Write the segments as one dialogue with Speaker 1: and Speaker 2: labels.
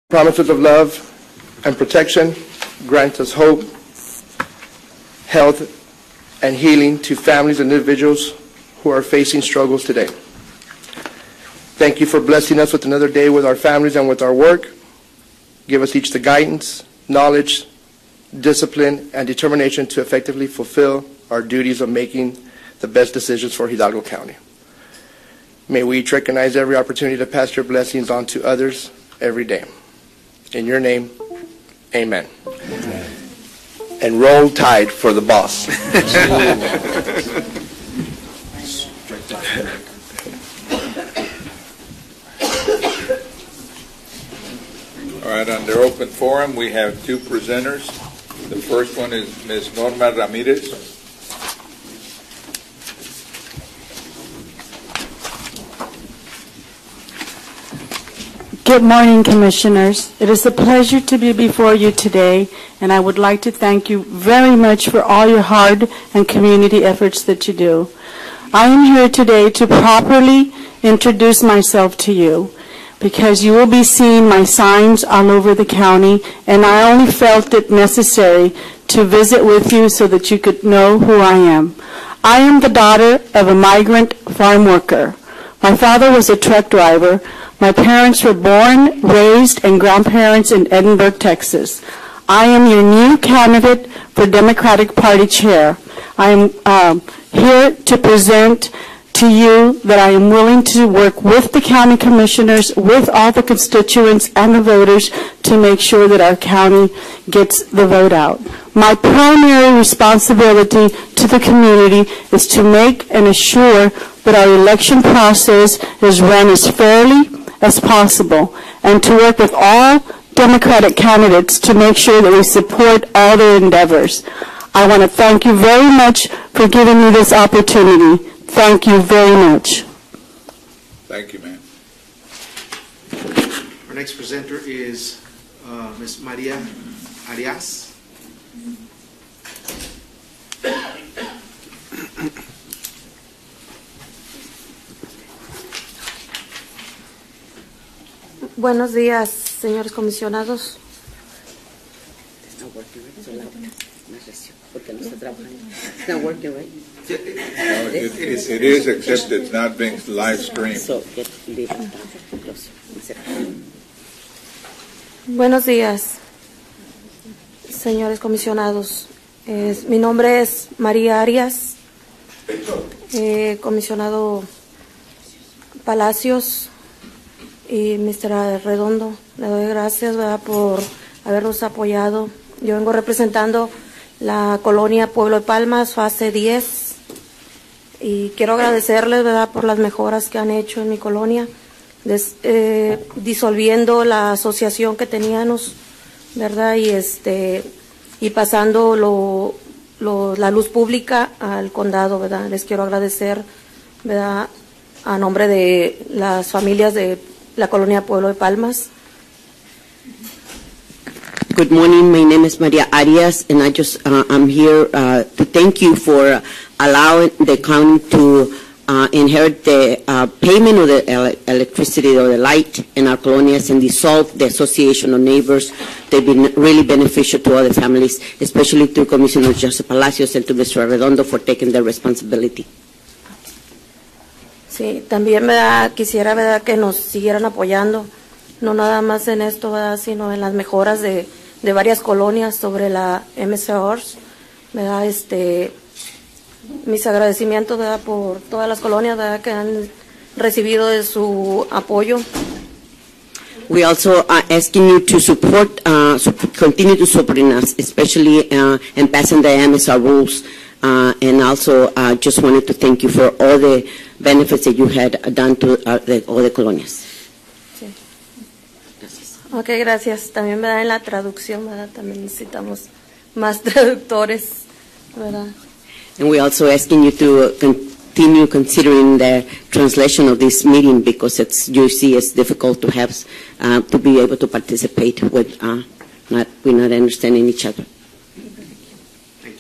Speaker 1: Promises of love and protection grant us hope, health, and healing to families and individuals who are facing struggles today. Thank you for blessing us with another day with our families and with our work. Give us each the guidance, knowledge, discipline, and determination to effectively fulfill our duties of making the best decisions for Hidalgo County. May we each recognize every opportunity to pass your blessings on to others every day. In your name, amen. Amen. And roll tide for the boss.
Speaker 2: All right, under open forum, we have two presenters. The first one is Ms. Norma Ramirez.
Speaker 3: Good morning, Commissioners. It is a pleasure to be before you today, and I would like to thank you very much for all your hard and community efforts that you do. I am here today to properly introduce myself to you, because you will be seeing my signs all over the county, and I only felt it necessary to visit with you so that you could know who I am. I am the daughter of a migrant farm worker. My father was a truck driver. My parents were born, raised, and grandparents in Edinburgh, Texas. I am your new candidate for Democratic Party chair. I am here to present to you that I am willing to work with the county commissioners, with all the constituents and the voters to make sure that our county gets the vote out. My primary responsibility to the community is to make and assure that our election process is run as fairly as possible, and to work with all Democratic candidates to make sure that we support all their endeavors. I want to thank you very much for giving me this opportunity. Thank you very much.
Speaker 2: Thank you, ma'am.
Speaker 4: Our next presenter is Ms. Maria Arias.
Speaker 5: Buenos días, señores comisionados.
Speaker 2: It is, except it's not being live streamed.
Speaker 5: Buenos días, señores comisionados. Mi nombre es María Arias, comisionado Palacios y Mr. Redondo. Le doy gracias, ¿verdad?, por habernos apoyado. Yo vengo representando la colonia Pueblo de Palmas, fase 10, y quiero agradecerles, ¿verdad?, por las mejoras que han hecho en mi colonia, disolviendo la asociación que teníamos, ¿verdad?, y pasando la luz pública al condado, ¿verdad? Les quiero agradecer, ¿verdad?, a nombre de las familias de la colonia Pueblo de Palmas.
Speaker 6: Good morning. My name is Maria Arias, and I just I'm here to thank you for allowing the county to inherit the payment of the electricity or the light in our colonias and dissolve the association of neighbors. They've been really beneficial to all the families, especially to Commissioner Joseph Palacios and to Mr. Redondo for taking their responsibility.
Speaker 5: Sí, también quisiera, ¿verdad?, que nos siguieran apoyando, no nada más en esto, ¿verdad?, sino en las mejoras de varias colonias sobre la MCORS, ¿verdad? Mis agradecimientos, ¿verdad?, por todas las colonias, ¿verdad?, que han recibido de su apoyo.
Speaker 6: We also are asking you to support, continue to support us, especially in passing the MSR rules. And also, just wanted to thank you for all the benefits that you had done to all the colonias.
Speaker 5: Sí. Gracias. Ok, gracias. También, ¿verdad?, en la traducción, ¿verdad?, también necesitamos más traductores, ¿verdad?
Speaker 6: And we're also asking you to continue considering the translation of this meeting, because you see it's difficult to have to be able to participate with we're not understanding each other.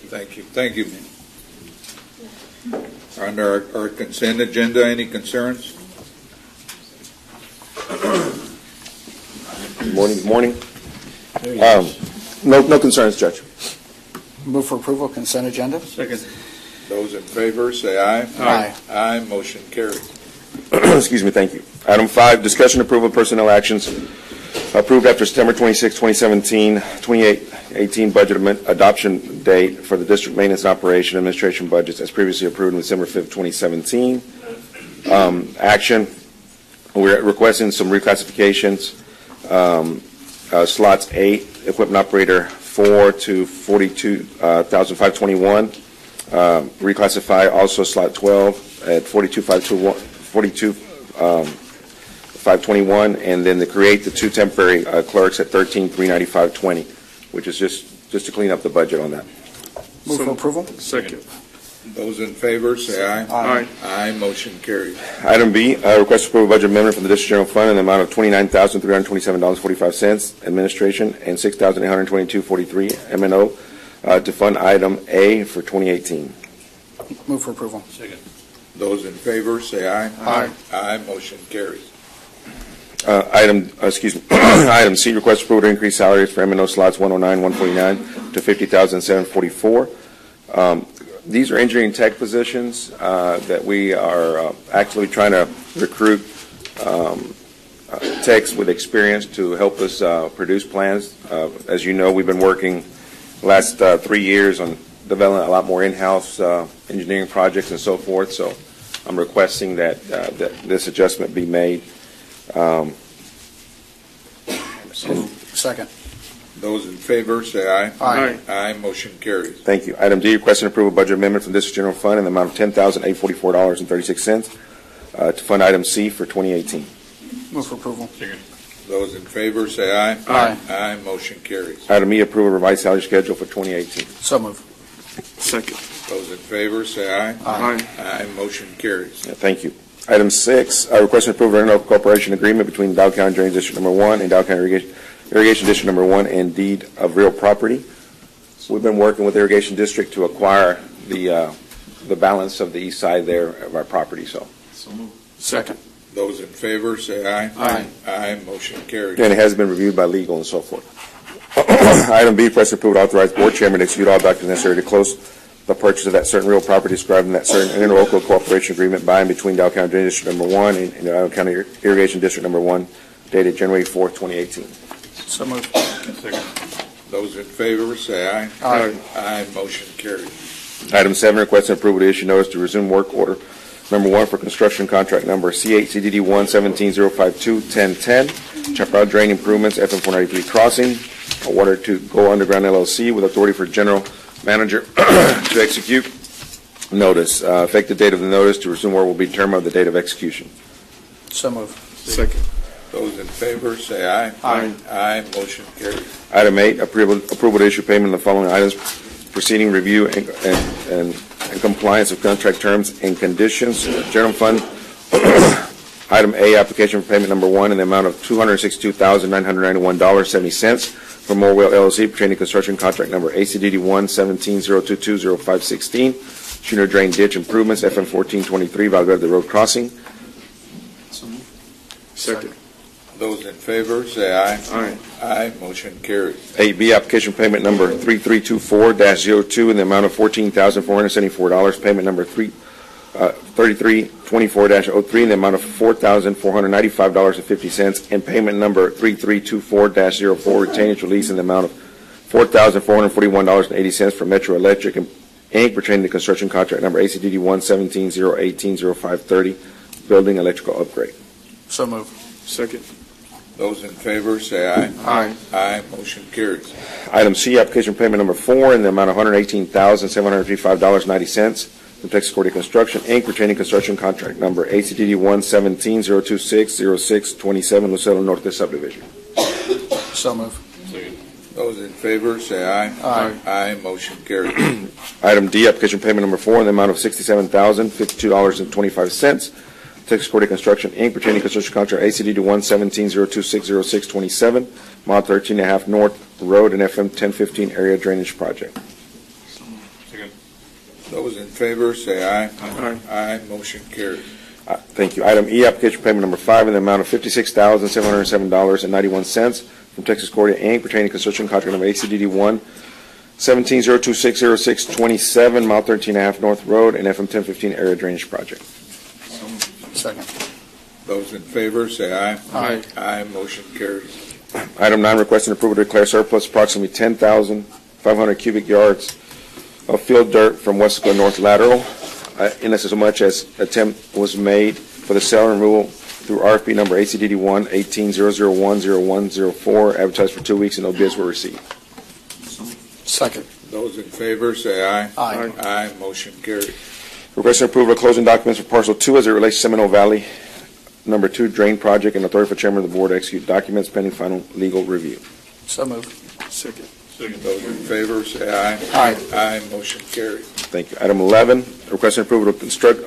Speaker 2: Thank you. Thank you. Under our consent agenda, any concerns?
Speaker 7: Good morning. Good morning. No concerns, Judge.
Speaker 8: Move for approval of consent agenda.
Speaker 4: Second.
Speaker 2: Those in favor, say aye.
Speaker 8: Aye.
Speaker 2: Aye, motion carries.
Speaker 7: Excuse me, thank you. Item 5, discussion approval of personnel actions approved after September 26, 2018 budget adoption date for the district maintenance and operation administration budgets as previously approved on December 5, 2017. Action, we're requesting some reclassifications. Slots 8, equipment operator 4 to 42,521. Reclassify also slot 12 at 42,521, and then to create the 2 temporary clerks at 13,395.20, which is just to clean up the budget on that.
Speaker 8: Move for approval.
Speaker 4: Second.
Speaker 2: Those in favor, say aye.
Speaker 4: Aye.
Speaker 2: Aye, motion carries.
Speaker 7: Item B, request to approve a budget amendment from the District General Fund in the amount of $29,327.45 administration and $6,822.43 M&O to fund item A for 2018.
Speaker 8: Move for approval.
Speaker 4: Second.
Speaker 2: Those in favor, say aye.
Speaker 4: Aye.
Speaker 2: Aye, motion carries.
Speaker 7: Item C, request approval to increase salaries for M&O slots 109, 149 to $50,744. These are engineering tech positions that we are actually trying to recruit techs with experience to help us produce plans. As you know, we've been working the last 3 years on developing a lot more in-house engineering projects and so forth. So I'm requesting that this adjustment be made.
Speaker 8: Second.
Speaker 2: Those in favor, say aye.
Speaker 8: Aye.
Speaker 2: Aye, motion carries.
Speaker 7: Thank you. Item D, requesting approval of budget amendment from District General Fund in the amount of $10,844.36 to fund item C for 2018.
Speaker 8: Move for approval.
Speaker 4: Second.
Speaker 2: Those in favor, say aye.
Speaker 8: Aye.
Speaker 2: Aye, motion carries.
Speaker 7: Item E, approval of revised salary schedule for 2018.
Speaker 8: So move.
Speaker 4: Second.
Speaker 2: Those in favor, say aye.
Speaker 4: Aye.
Speaker 2: Aye, motion carries.
Speaker 7: Yeah, thank you. Item 6, requesting approval of interlocal cooperation agreement between Dow County Drainage District Number 1 and Dow County Irrigation District Number 1 and deed of real property. We've been working with the Irrigation District to acquire the balance of the east side there of our property. So
Speaker 4: move. Second.
Speaker 2: Those in favor, say aye.
Speaker 4: Aye.
Speaker 2: Aye, motion carries.
Speaker 7: and it has been reviewed by legal and so forth. Item B, request approval to authorize board chairman to execute all documents necessary to close the purchase of that certain real property described in that certain interlocal cooperation agreement by and between Dow County Drainage District Number 1 and Dow County Irrigation District Number 1 dated January 4th, 2018.
Speaker 8: So moved.
Speaker 4: Second.
Speaker 2: Those in favor, say aye.
Speaker 4: Aye.
Speaker 2: Aye, motion carries.
Speaker 7: Item 7, requesting approval to issue notice to resume work order number 1 for construction contract number C8CDD 117-052-1010, Chaparral Drain Improvements, FM 493 Crossing, awarded to Go Underground LLC with authority for general manager to execute notice. Effective date of the notice to resume work will be determined by the date of execution.
Speaker 8: So moved.
Speaker 4: Second.
Speaker 2: Those in favor, say aye.
Speaker 4: Aye.
Speaker 2: Aye, motion carries.
Speaker 7: Item 8, approval to issue payment of the following items: proceeding review and compliance of contract terms and conditions. General Fund, item A, application for payment number 1 in the amount of $262,991.70 from Morwell LLC pertaining to construction contract number ACDD 117-022-0516, Junior Drain Ditch Improvements, FM 1423, Valverde Road Crossing.
Speaker 4: Second.
Speaker 2: Those in favor, say aye.
Speaker 4: Aye.
Speaker 2: Aye, motion carries.
Speaker 7: 8B, application payment number 3324-02 in the amount of $14,474, payment number 3324-03 in the amount of $4,495.50, and payment number 3324-04 retainage release in the amount of $4,441.80 from Metro Electric Inc. pertaining to construction contract number ACDD 117-018-0530, building electrical upgrade.
Speaker 8: So moved.
Speaker 4: Second.
Speaker 2: Those in favor, say aye.
Speaker 4: Aye.
Speaker 2: Aye, motion carries.
Speaker 7: Item C, application payment number 4 in the amount of $118,755.90 from Texas Cordia Construction, Inc., retaining construction contract number ACDD 117-026-0627, Lucero Norte Subdivision.
Speaker 8: So moved.
Speaker 4: Second.
Speaker 2: Those in favor, say aye.
Speaker 8: Aye.
Speaker 2: Aye, motion carries.
Speaker 7: Item D, application payment number 4 in the amount of $67,052.25, Texas Cordia Construction, Inc., pertaining to construction contract ACDD 117-026-0627, mile 13.5 North Road and FM 1015 area drainage project.
Speaker 4: Second.
Speaker 2: Those in favor, say aye.
Speaker 4: Aye.
Speaker 2: Aye, motion carries.
Speaker 7: Thank you. Item E, application payment number 5 in the amount of $56,707.91 from Texas Cordia, Inc., pertaining to construction contract number ACDD 1-17-02606-27, mile 13.5 North Road, and FM 1015 area drainage project.
Speaker 8: Second.
Speaker 2: Those in favor, say aye.
Speaker 8: Aye.
Speaker 2: Aye, motion carries.
Speaker 7: Item 9, requesting approval to declare surplus approximately 10,500 cubic yards of field dirt from Wesco North Lateral. In as much as attempt was made for the sale and removal through RFP number ACDD 1-18-001-0104, advertised for 2 weeks, and no bids were received.
Speaker 8: Second.
Speaker 2: Those in favor, say aye.
Speaker 8: Aye.
Speaker 2: Aye, motion carries.
Speaker 7: Requesting approval of closing documents for Parcel 2 as it relates to Seminole Valley Number 2 Drain Project, and authority for Chairman of the Board to execute documents pending final legal review.
Speaker 8: So moved. Second.
Speaker 2: Those in favor, say aye.
Speaker 8: Aye.
Speaker 2: Aye, motion carries.
Speaker 7: Thank you. Item 11, requesting approval to construct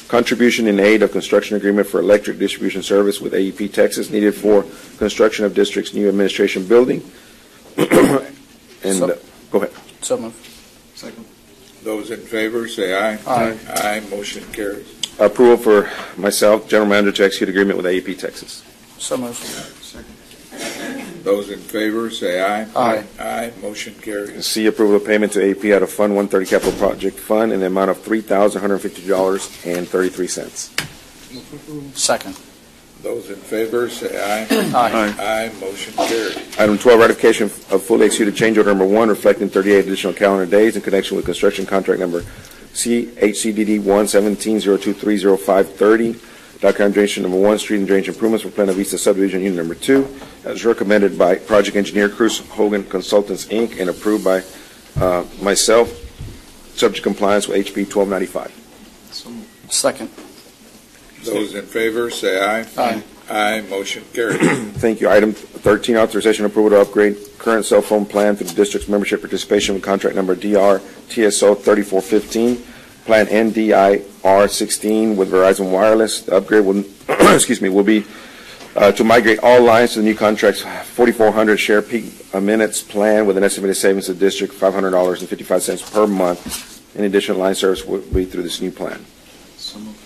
Speaker 7: contribution in aid of construction agreement for electric distribution service with AEP Texas needed for construction of district's new administration building. Go ahead.
Speaker 8: So moved.
Speaker 4: Second.
Speaker 2: Those in favor, say aye.
Speaker 8: Aye.
Speaker 2: Aye, motion carries.
Speaker 7: Approval for myself, General Manager, to execute agreement with AEP Texas.
Speaker 8: So moved.
Speaker 4: Second.
Speaker 2: Those in favor, say aye.
Speaker 8: Aye.
Speaker 2: Aye, motion carries.
Speaker 7: C, approval of payment to AEP out of Fund 130 Capital Project Fund in the amount of $3,150.33.
Speaker 8: Second.
Speaker 2: Those in favor, say aye.
Speaker 8: Aye.
Speaker 2: Aye, motion carries.
Speaker 7: Item 12, ratification of fully executed change order number 1 reflecting 38 additional calendar days in connection with construction contract number CHCDD 1-17-023-0530, document drainage number 1, street and drainage improvements for Plano Vista subdivision unit number 2, as recommended by project engineer Cruz Hogan Consultants, Inc., and approved by myself, subject to compliance with HB 1295.
Speaker 8: Second.
Speaker 2: Those in favor, say aye.
Speaker 8: Aye.
Speaker 2: Aye, motion carries.
Speaker 7: Thank you. Item 13, authorization approval to upgrade current cell phone plan through the district's membership participation with contract number DR TSO 3415, plan NDIR 16 with Verizon Wireless. The upgrade will, will be to migrate all lines to the new contract's 4,400 share peak minutes plan with an estimated savings to the district $500.55 per month. In addition, line service will be through this new plan.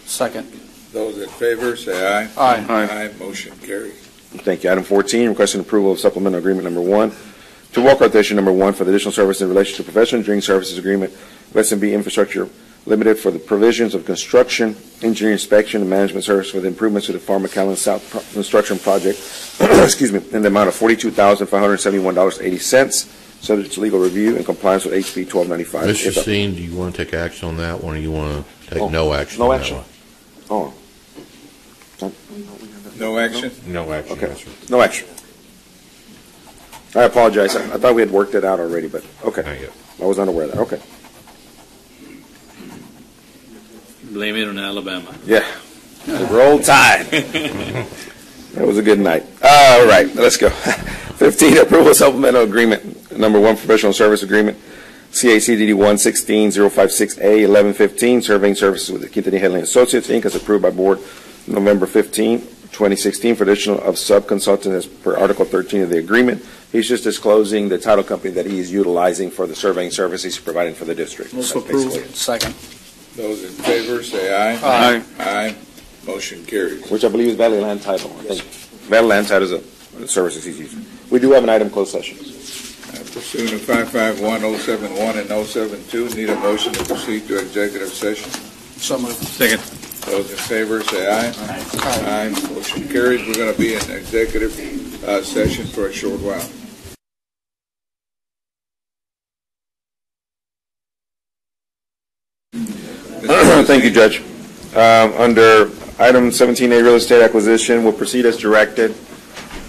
Speaker 8: Second.
Speaker 2: Those in favor, say aye.
Speaker 8: Aye.
Speaker 2: Aye, motion carries.
Speaker 7: Thank you. Item 14, requesting approval of supplemental agreement number 1 to Walker Authorization number 1 for the additional service in relation to professional engineering services agreement with S&B Infrastructure Limited for the provisions of construction, engineering inspection, and management service for the improvements to the Farmer Callan South construction project, in the amount of $42,571.80, subject to legal review and compliance with HB 1295.
Speaker 9: Mr. Steen, do you want to take action on that one, or you want to take no action?
Speaker 7: No
Speaker 9: on
Speaker 7: action.
Speaker 9: That
Speaker 7: Oh.
Speaker 2: No action?
Speaker 9: one? No action.
Speaker 7: Okay.
Speaker 9: yes, sir.
Speaker 7: No action. I apologize. I thought we had worked it out already, but okay.
Speaker 9: Not yet.
Speaker 7: I was unaware of that. Okay.
Speaker 10: Blame it on Alabama.
Speaker 7: Yeah. The roll tide. That was a good night. All right, let's go. 15, approval of supplemental agreement, number 1, professional service agreement, CACDD 1-16-056A-1115, surveying services with the Quintanilla Headley Associates, Inc., as approved by board November 15, 2016, for additional of sub-consultant as per Article 13 of the agreement. He's just disclosing the title company that he is utilizing for the surveying services he's providing for the district.
Speaker 8: Also
Speaker 7: That's basically
Speaker 8: approved. Second.
Speaker 2: Those in favor, say aye.
Speaker 8: Aye.
Speaker 2: Aye, motion carries.
Speaker 7: Which I believe is Valley Land Title. I think Valley Land Title is the services he's using. We do have an item closed session.
Speaker 2: Pursuant to 551-071 and 072, need a motion to proceed to executive session.
Speaker 8: So moved.
Speaker 10: Second.
Speaker 2: Those in favor, say aye. Aye, motion carries. We're going to be in executive session for a short while.
Speaker 7: Thank you, Judge. Under item 17A, real estate acquisition, will proceed as directed,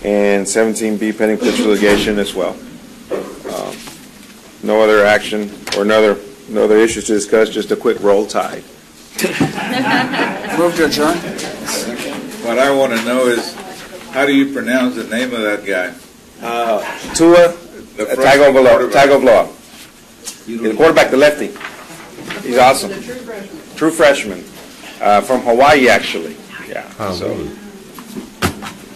Speaker 7: and 17B, pending potential litigation as well. No other action or no other issues to discuss, just a quick roll tide.
Speaker 8: Move to adjourn.
Speaker 2: What I want to know is, how do you pronounce the name of that guy?
Speaker 7: Tua
Speaker 2: Tagovailoa.
Speaker 7: Tagovailoa. The quarterback, the lefty. He's awesome. True freshman. From Hawaii, actually. Yeah.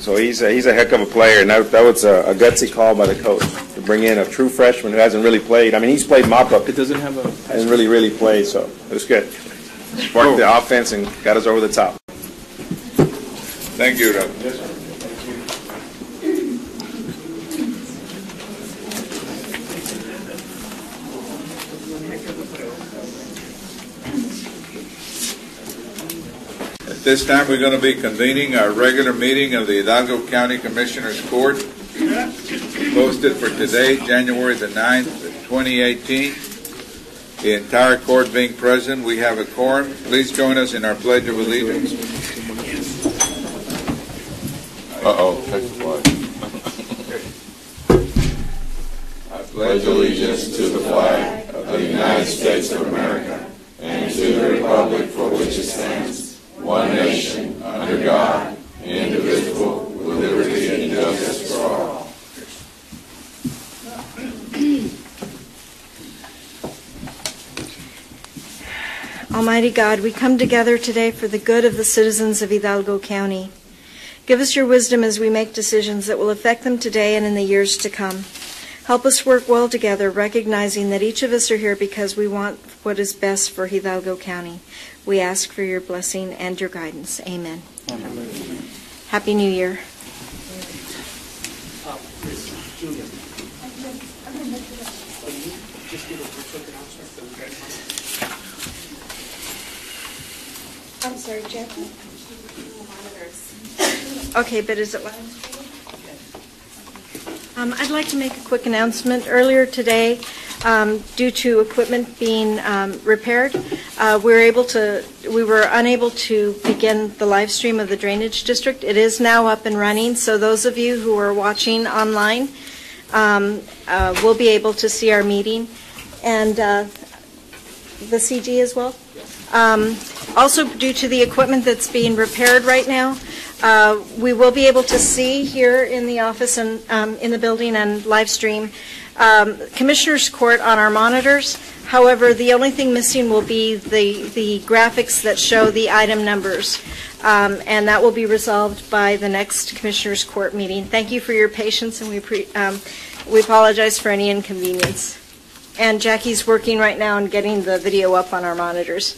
Speaker 7: So he's a heck of a player, and that was a gutsy call by the coach to bring in a true freshman who hasn't really played. I mean, he's played mop-up.
Speaker 8: It doesn't have a...
Speaker 7: Hasn't really played, so it was good. Sparked the offense and got us over the top.
Speaker 2: Thank you, Doug. At this time, we're going to be convening our regular meeting of the Hidalgo County Commissioners Court, posted for today, January the 9th, 2018. The entire court being present, we have a quorum. Please join us in our Pledge of Allegiance.
Speaker 7: Take the flag. I pledge allegiance to the flag of the United States of America and to the republic for which it stands, one nation, under God, indivisible, with liberty and justice for all.
Speaker 11: Almighty God, we come together today for the good of the citizens of Hidalgo County. Give us your wisdom as we make decisions that will affect them today and in the years to come. Help us work well together, recognizing that each of us are here because we want what is best for Hidalgo County. We ask for your blessing and your guidance. Amen. Amen. Happy New Year. I'm sorry, Jackie. Okay, but is it live? I'd like to make a quick announcement. Earlier today, due to equipment being repaired, we were unable to begin the live stream of the Drainage District. It is now up and running, so those of you who are watching online will be able to see our meeting, and the CG as well. Also, due to the equipment that's being repaired right now, we will be able to see here in the office and in the building and live stream Commissioners Court on our monitors. However, the only thing missing will be the graphics that show the item numbers, and that will be resolved by the next Commissioners Court meeting. Thank you for your patience, and we apologize for any inconvenience. And Jackie's working right now on getting the video up on our monitors.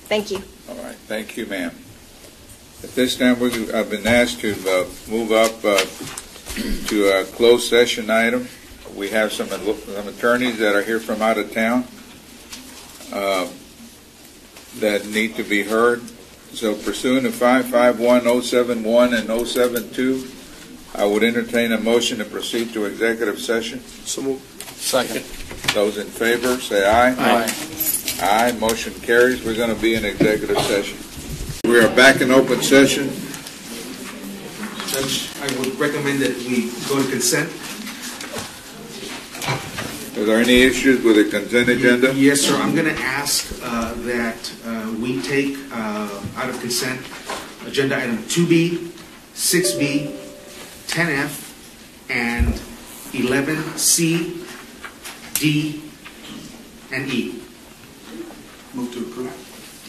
Speaker 11: Thank you.
Speaker 2: All right. Thank you, ma'am. At this time, I've been asked to move up to a closed session item. We have some attorneys that are here from out of town that need to be heard. So pursuant to 551071 and 072, I would entertain a motion to proceed to executive session.
Speaker 8: So moved. Second.
Speaker 2: Those in favor, say aye.
Speaker 8: Aye.
Speaker 2: Aye. Motion carries. We're going to be in executive session. We are back in open session.
Speaker 4: Judge, I would recommend that we go to consent.
Speaker 2: Are there any issues with the consent agenda?
Speaker 4: Yes, sir. I'm going to ask that we take out of consent agenda item 2B, 6B, 10F, and 11C, D, and E.
Speaker 8: Move to approve.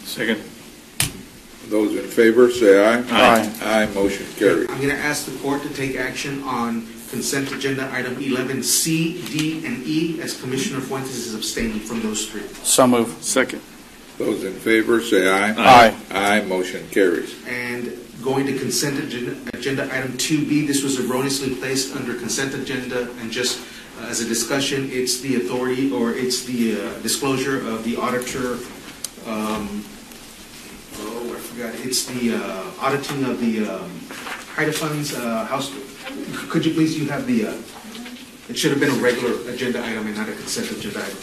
Speaker 10: Second.
Speaker 2: Those in favor, say aye.
Speaker 8: Aye.
Speaker 2: Aye. Motion carries.
Speaker 4: I'm going to ask the court to take action on consent agenda item 11C, D, and E, as Commissioner Fuentes is abstaining from those three.
Speaker 8: So moved. Second.
Speaker 2: Those in favor, say aye.
Speaker 8: Aye.
Speaker 2: Aye. Motion carries.
Speaker 4: And going to consent agenda item 2B, this was erroneously placed under consent agenda, and just as a discussion, it's the authority, or it's the disclosure of the auditor. I forgot. It's the auditing of the HIDA funds house. Could you please? You have the. It should have been a regular agenda item and not a consent agenda item.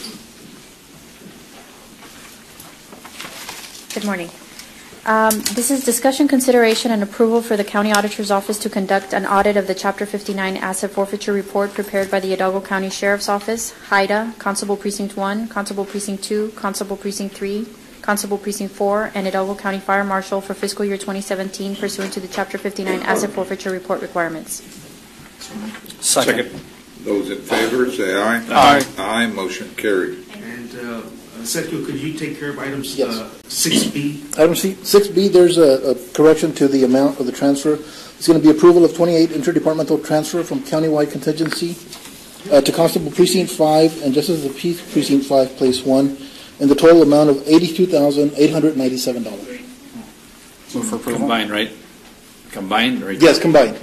Speaker 12: Good morning. This is discussion, consideration, and approval for the County Auditor's Office to conduct an audit of the Chapter 59 Asset Forfeiture Report prepared by the Hidalgo County Sheriff's Office, HIDA, Constable Precinct 1, Constable Precinct 2, Constable Precinct 3, Constable Precinct 4, and Hidalgo County Fire Marshal for fiscal year 2017 pursuant to the Chapter 59 Asset Forfeiture Report requirements.
Speaker 8: Second.
Speaker 2: Those in favor, say aye.
Speaker 8: Aye.
Speaker 2: Aye. Motion carried.
Speaker 4: And Sergio, could you take care of items
Speaker 13: Yes.
Speaker 4: 6B?
Speaker 13: Item 6B, there's a correction to the amount of the transfer. It's going to be approval of 28 interdepartmental transfer from Countywide contingency to Constable Precinct 5 and Justice of the Peace Precinct 5, Place 1, in the total amount of $82,897.
Speaker 8: Move for approval.
Speaker 10: Combined, right? Combined? Or
Speaker 13: Yes, combined.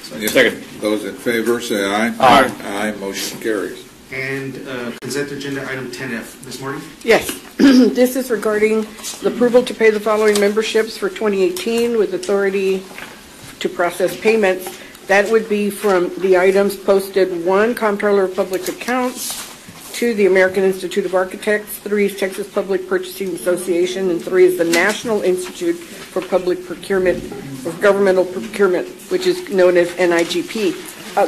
Speaker 2: Second. Those in favor, say aye.
Speaker 8: Aye.
Speaker 2: Aye, motion carries.
Speaker 4: And consent agenda item 10F. Ms. Marty?
Speaker 14: Yes, this is regarding the approval to pay the following memberships for 2018 with authority to process payments. That would be from the items posted: 1, Comptroller of Public Accounts; 2, the American Institute of Architects; 3 is Texas Public Purchasing Association; and 3 is the National Institute for Public Procurement, or Governmental Procurement, which is known as NIGP.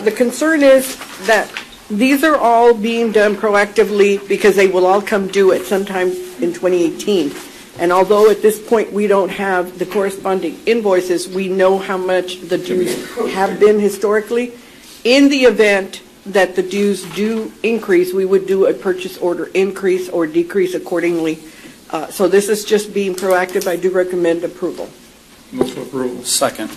Speaker 14: The concern is that these are all being done proactively because they will all come due at some time in 2018. And although at this point we don't have the corresponding invoices, we know how much the dues have been historically. In the event that the dues do increase, we would do a purchase order increase or decrease accordingly. So this is just being proactive. I do recommend approval.
Speaker 2: Move for approval.
Speaker 8: Second.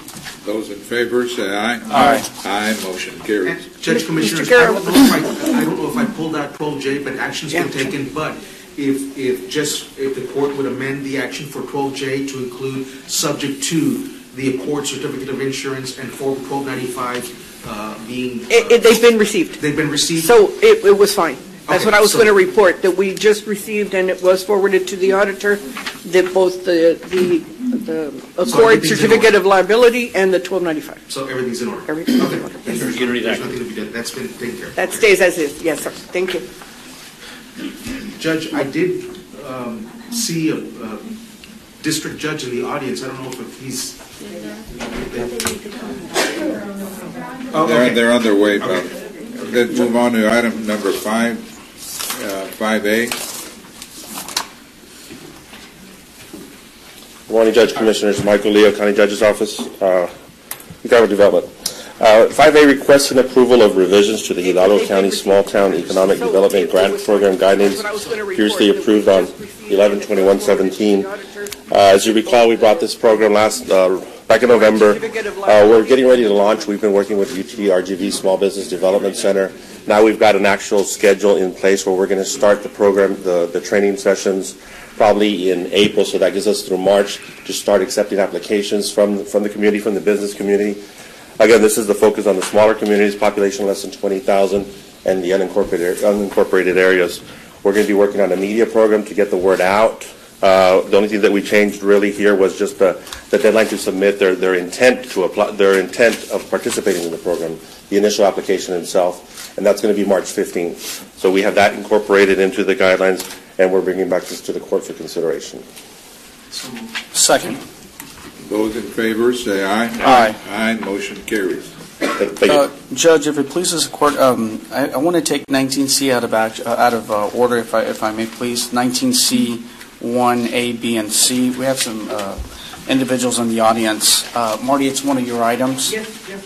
Speaker 2: Those in favor, say aye.
Speaker 8: Aye.
Speaker 2: Aye, motion carries.
Speaker 4: Judge Commissioners, I don't know if I pulled out 12J, but action's been taken. But if the court would amend the action for 12J to include subject to the Accord Certificate of Insurance and Form 1295 being
Speaker 14: They've been received.
Speaker 4: They've been received.
Speaker 14: So it was fine. That's
Speaker 4: Okay,
Speaker 14: what I was
Speaker 4: so-
Speaker 14: going to report, that we just received, and it was forwarded to the auditor, that both the Accord
Speaker 4: everything's in
Speaker 14: Certificate
Speaker 4: order.
Speaker 14: of Liability and the 1295.
Speaker 4: So everything's in order.
Speaker 14: Everything's in
Speaker 4: Okay.
Speaker 14: order.
Speaker 4: There's
Speaker 14: Yes.
Speaker 4: there's nothing to be done. That's been taken care of.
Speaker 14: That stays as is. Yes, sir. Thank you.
Speaker 4: Judge, I did see a district judge in the audience. I don't know if he's. Oh, okay.
Speaker 2: They're on their way, Bob. Let's move on to item number 5, 5A.
Speaker 7: Good morning, Judge Commissioners. Michael Leo, County Judge's Office, Economic Development. 5A requests an approval of revisions to the Hidalgo County Small Town Economic Development Grant Program guidelines previously approved on 11/21/17. As you recall, we brought this program back in November. We're getting ready to launch. We've been working with UT RGV Small Business Development Center. Now we've got an actual schedule in place where we're going to start the program, the training sessions, probably in April, so that gives us through March to start accepting applications from the community, from the business community. Again, this is the focus on the smaller communities, population less than 20,000, and the unincorporated areas. We're going to be working on a media program to get the word out. The only thing that we changed really here was just the deadline to submit their intent to apply, their intent of participating in the program, the initial application itself, and that's going to be March 15th. So we have that incorporated into the guidelines, and we're bringing back this to the court for consideration.
Speaker 8: Second.
Speaker 2: Those in favor, say aye.
Speaker 8: Aye.
Speaker 2: Aye, motion carries.
Speaker 7: Thank you.
Speaker 8: Judge, if it pleases the court, I want to take 19C out of order, if I may, please. 19C, 1A, B, and C. We have some individuals in the audience. Marty, it's one of your items.
Speaker 14: Yes, yes.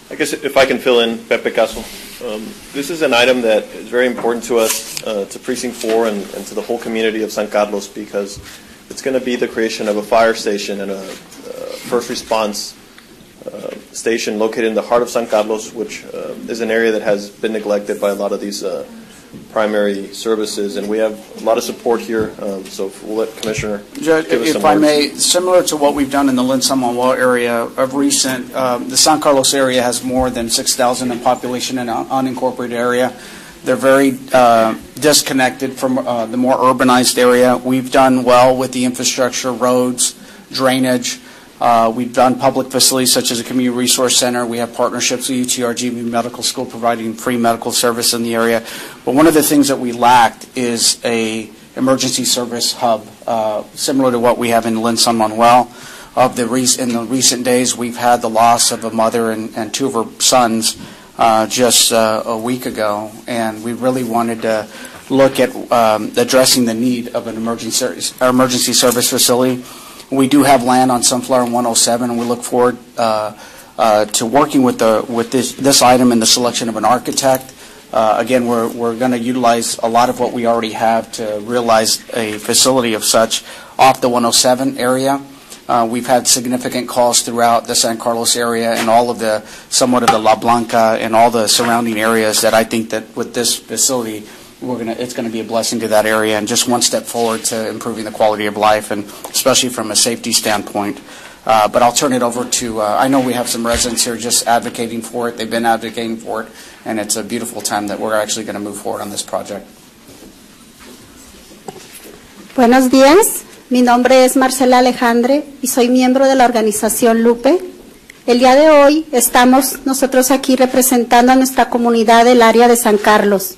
Speaker 15: I guess if I can fill in, Pepe Caso. This is an item that is very important to us, to Precinct 4 and to the whole community of San Carlos, because it's going to be the creation of a fire station and a first response station located in the heart of San Carlos, which is an area that has been neglected by a lot of these primary services, and we have a lot of support here, so we'll let Commissioner
Speaker 8: Judge,
Speaker 15: give us some
Speaker 8: if I
Speaker 15: words.
Speaker 8: may, similar to what we've done in the Linsan Manuel area of recent, the San Carlos area has more than 6,000 in population in an unincorporated area. They're very disconnected from the more urbanized area. We've done well with the infrastructure, roads, drainage. We've done public facilities such as a community resource center. We have partnerships with UTRGV Medical School providing free medical service in the area. But one of the things that we lacked is a emergency service hub, similar to what we have in Lynn San Manuel. In the recent days, we've had the loss of a mother and two of her sons just a week ago, and we really wanted to look at addressing the need of an emergency service facility. We do have land on Sunflower and 107, and we look forward to working with this item in the selection of an architect. Again, we're going to utilize a lot of what we already have to realize a facility of such off the 107 area. We've had significant calls throughout the San Carlos area and all of the, somewhat of the La Blanca and all the surrounding areas that I think that with this facility, it's going to be a blessing to that area and just one step forward to improving the quality of life, and especially from a safety standpoint. But I'll turn it over to, I know we have some residents here just advocating for it. They've been advocating for it, and it's a beautiful time that we're actually going to move forward on this project.
Speaker 16: Buenos días, mi nombre es Marcela Alejandre y soy miembro de la organización Lupe. El día de hoy estamos nosotros aquí representando a nuestra comunidad del área de San Carlos.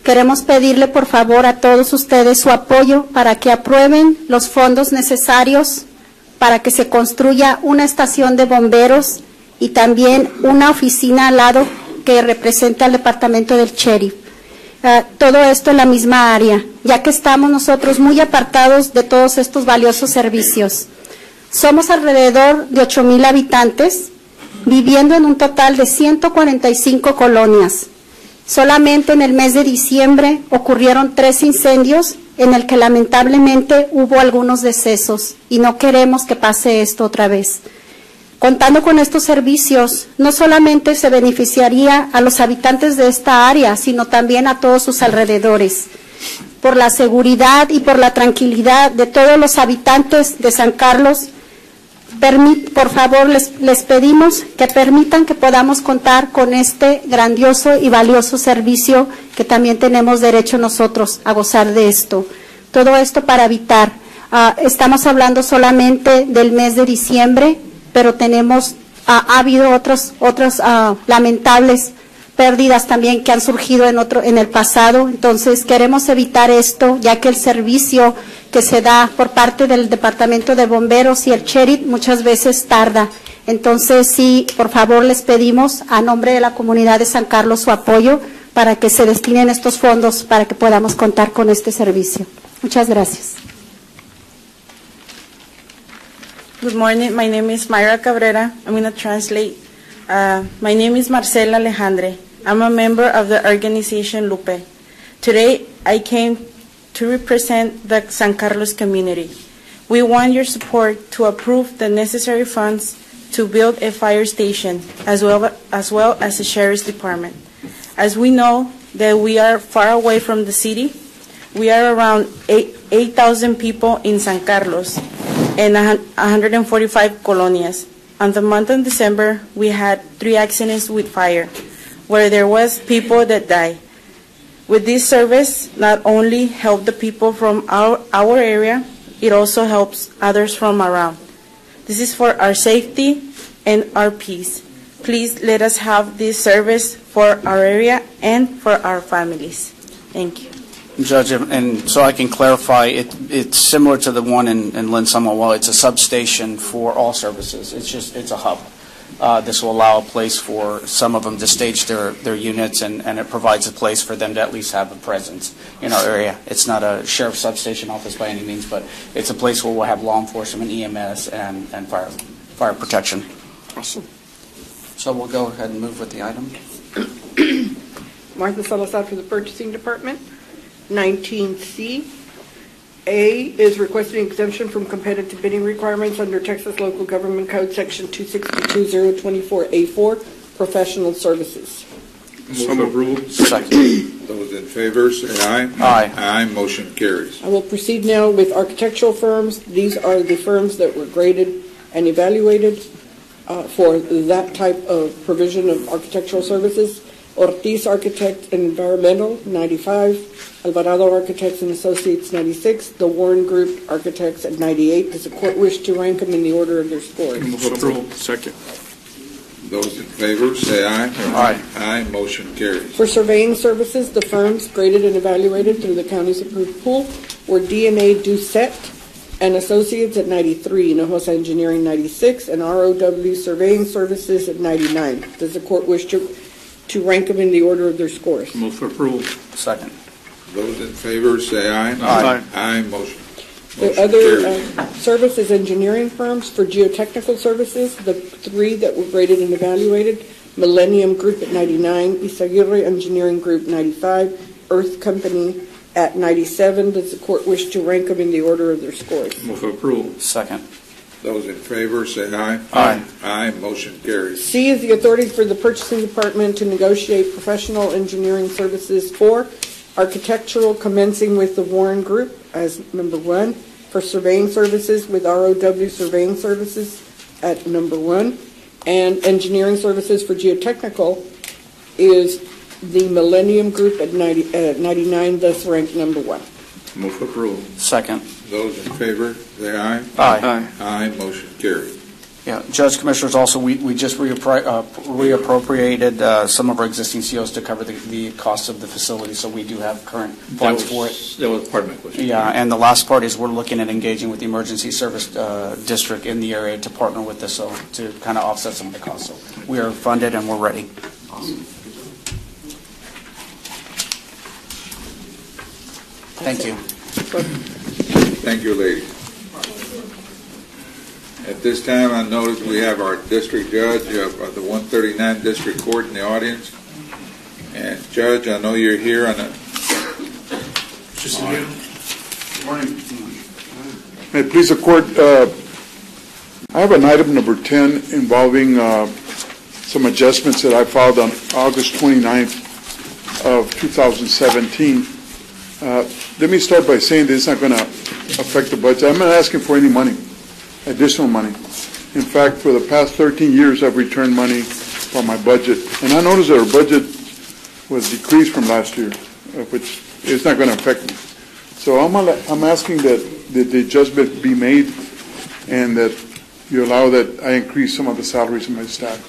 Speaker 16: Queremos pedirle por favor a todos ustedes su apoyo para que aprueben los fondos necesarios para que se construya una estación de bomberos y también una oficina al lado que representa al departamento del sheriff. Todo esto en la misma área, ya que estamos nosotros muy apartados de todos estos valiosos servicios. Somos alrededor de 8,000 habitantes, viviendo en un total de 145 colonias. Solamente en el mes de diciembre ocurrieron 3 incendios en el que lamentablemente hubo algunos decesos y no queremos que pase esto otra vez. Contando con estos servicios, no solamente se beneficiaría a los habitantes de esta área, sino también a todos sus alrededores. Por la seguridad y por la tranquilidad de todos los habitantes de San Carlos, por favor, les pedimos que permitan que podamos contar con este grandioso y valioso servicio que también tenemos derecho nosotros a gozar de esto. Todo esto para evitar, estamos hablando solamente del mes de diciembre, pero ha habido otras lamentables pérdidas también que han surgido en el pasado. Entonces queremos evitar esto, ya que el servicio que se da por parte del Departamento de Bomberos y el sheriff muchas veces tarda. Entonces, sí, por favor, les pedimos a nombre de la comunidad de San Carlos su apoyo para que se destinen estos fondos para que podamos contar con este servicio. Muchas gracias.
Speaker 17: Good morning. My name is Mayra Cabrera. I'm going to translate. My name is Marcela Alejandre. I'm a member of the organization Lupe. Today, I came to represent the San Carlos community. We want your support to approve the necessary funds to build a fire station as well as a sheriff's department. As we know that we are far away from the city, we are around 8,000 people in San Carlos and 145 colonias. On the month of December, we had 3 accidents with fire, where there was people that died. With this service, not only help the people from our area, it also helps others from around. This is for our safety and our peace. Please let us have this service for our area and for our families. Thank you.
Speaker 8: Judge, and so I can clarify, it's similar to the one in Linsama. It's a substation for all services. It's a hub. This will allow a place for some of them to stage their units, and it provides a place for them to at least have a presence in our area. It's not a sheriff's substation office by any means, but it's a place where we'll have law enforcement, EMS, and fire protection.
Speaker 14: Awesome.
Speaker 8: So we'll go ahead and move with the item.
Speaker 14: Martha Salazar for the Purchasing Department. 19C. A is requesting exemption from competitive bidding requirements under Texas Local Government Code Section 262.024A4, professional services.
Speaker 2: Move approval.
Speaker 8: Second.
Speaker 2: Those in favor, say aye.
Speaker 8: Aye.
Speaker 2: Aye, motion carries.
Speaker 14: I will proceed now with architectural firms. These are the firms that were graded and evaluated for that type of provision of architectural services. Ortiz Architect and Environmental, 95. Alvarado Architects and Associates, 96. The Warren Group Architects at 98. Does the court wish to rank them in the order of their scores?
Speaker 2: Move approval. Second. Those in favor, say aye.
Speaker 8: Aye.
Speaker 2: Aye, motion carries.
Speaker 14: For surveying services, the firms graded and evaluated through the county's approved pool were DNA Doucette and Associates at 93, Hinojosa Engineering 96, and ROW Surveying Services at 99. Does the court wish to rank them in the order of their scores?
Speaker 2: Move for approval.
Speaker 8: Second.
Speaker 2: Those in favor, say aye.
Speaker 8: Aye.
Speaker 2: Aye, motion.
Speaker 14: The other services engineering firms for geotechnical services, the 3 that were graded and evaluated, Millennium Group at 99, Isaguirre Engineering Group 95, Earth Company at 97. Does the court wish to rank them in the order of their scores?
Speaker 2: Move for approval.
Speaker 8: Second.
Speaker 2: Those in favor say aye.
Speaker 8: Aye.
Speaker 2: Aye, motion carries.
Speaker 14: C is the authority for the purchasing department to negotiate professional engineering services for architectural commencing with the Warren Group as number 1, for surveying services with ROW Surveying Services at number 1, and engineering services for geotechnical is the Millennium Group at 99, thus ranked number 1.
Speaker 10: Move for approval.
Speaker 8: Second.
Speaker 2: Those in favor say aye.
Speaker 8: Aye.
Speaker 2: Aye, motion carries.
Speaker 8: Yeah, Judge, Commissioners, also, we just reappropriated some of our existing COs to cover the cost of the facility, so we do have current funds for it.
Speaker 10: That was part of my question.
Speaker 8: Yeah, and the last part is we're looking at engaging with the emergency service district in the area to partner with us, so to kind of offset some of the costs. So we are funded and we're ready.
Speaker 2: Awesome.
Speaker 8: Thank you.
Speaker 2: Thank you, ladies. At this time, I notice we have our district judge of the 139 District Court in the audience. And Judge, I know you're here on a...
Speaker 18: Good morning. May it please the Court, I have an item number 10 involving some adjustments that I filed on August 29th of 2017. Let me start by saying this is not going to affect the budget. I'm not asking for any money, additional money. In fact, for the past 13 years, I've returned money from my budget. And I noticed that our budget was decreased from last year, which is not going to affect me. So I'm asking that the adjustment be made and that you allow that I increase some of the salaries of my staff.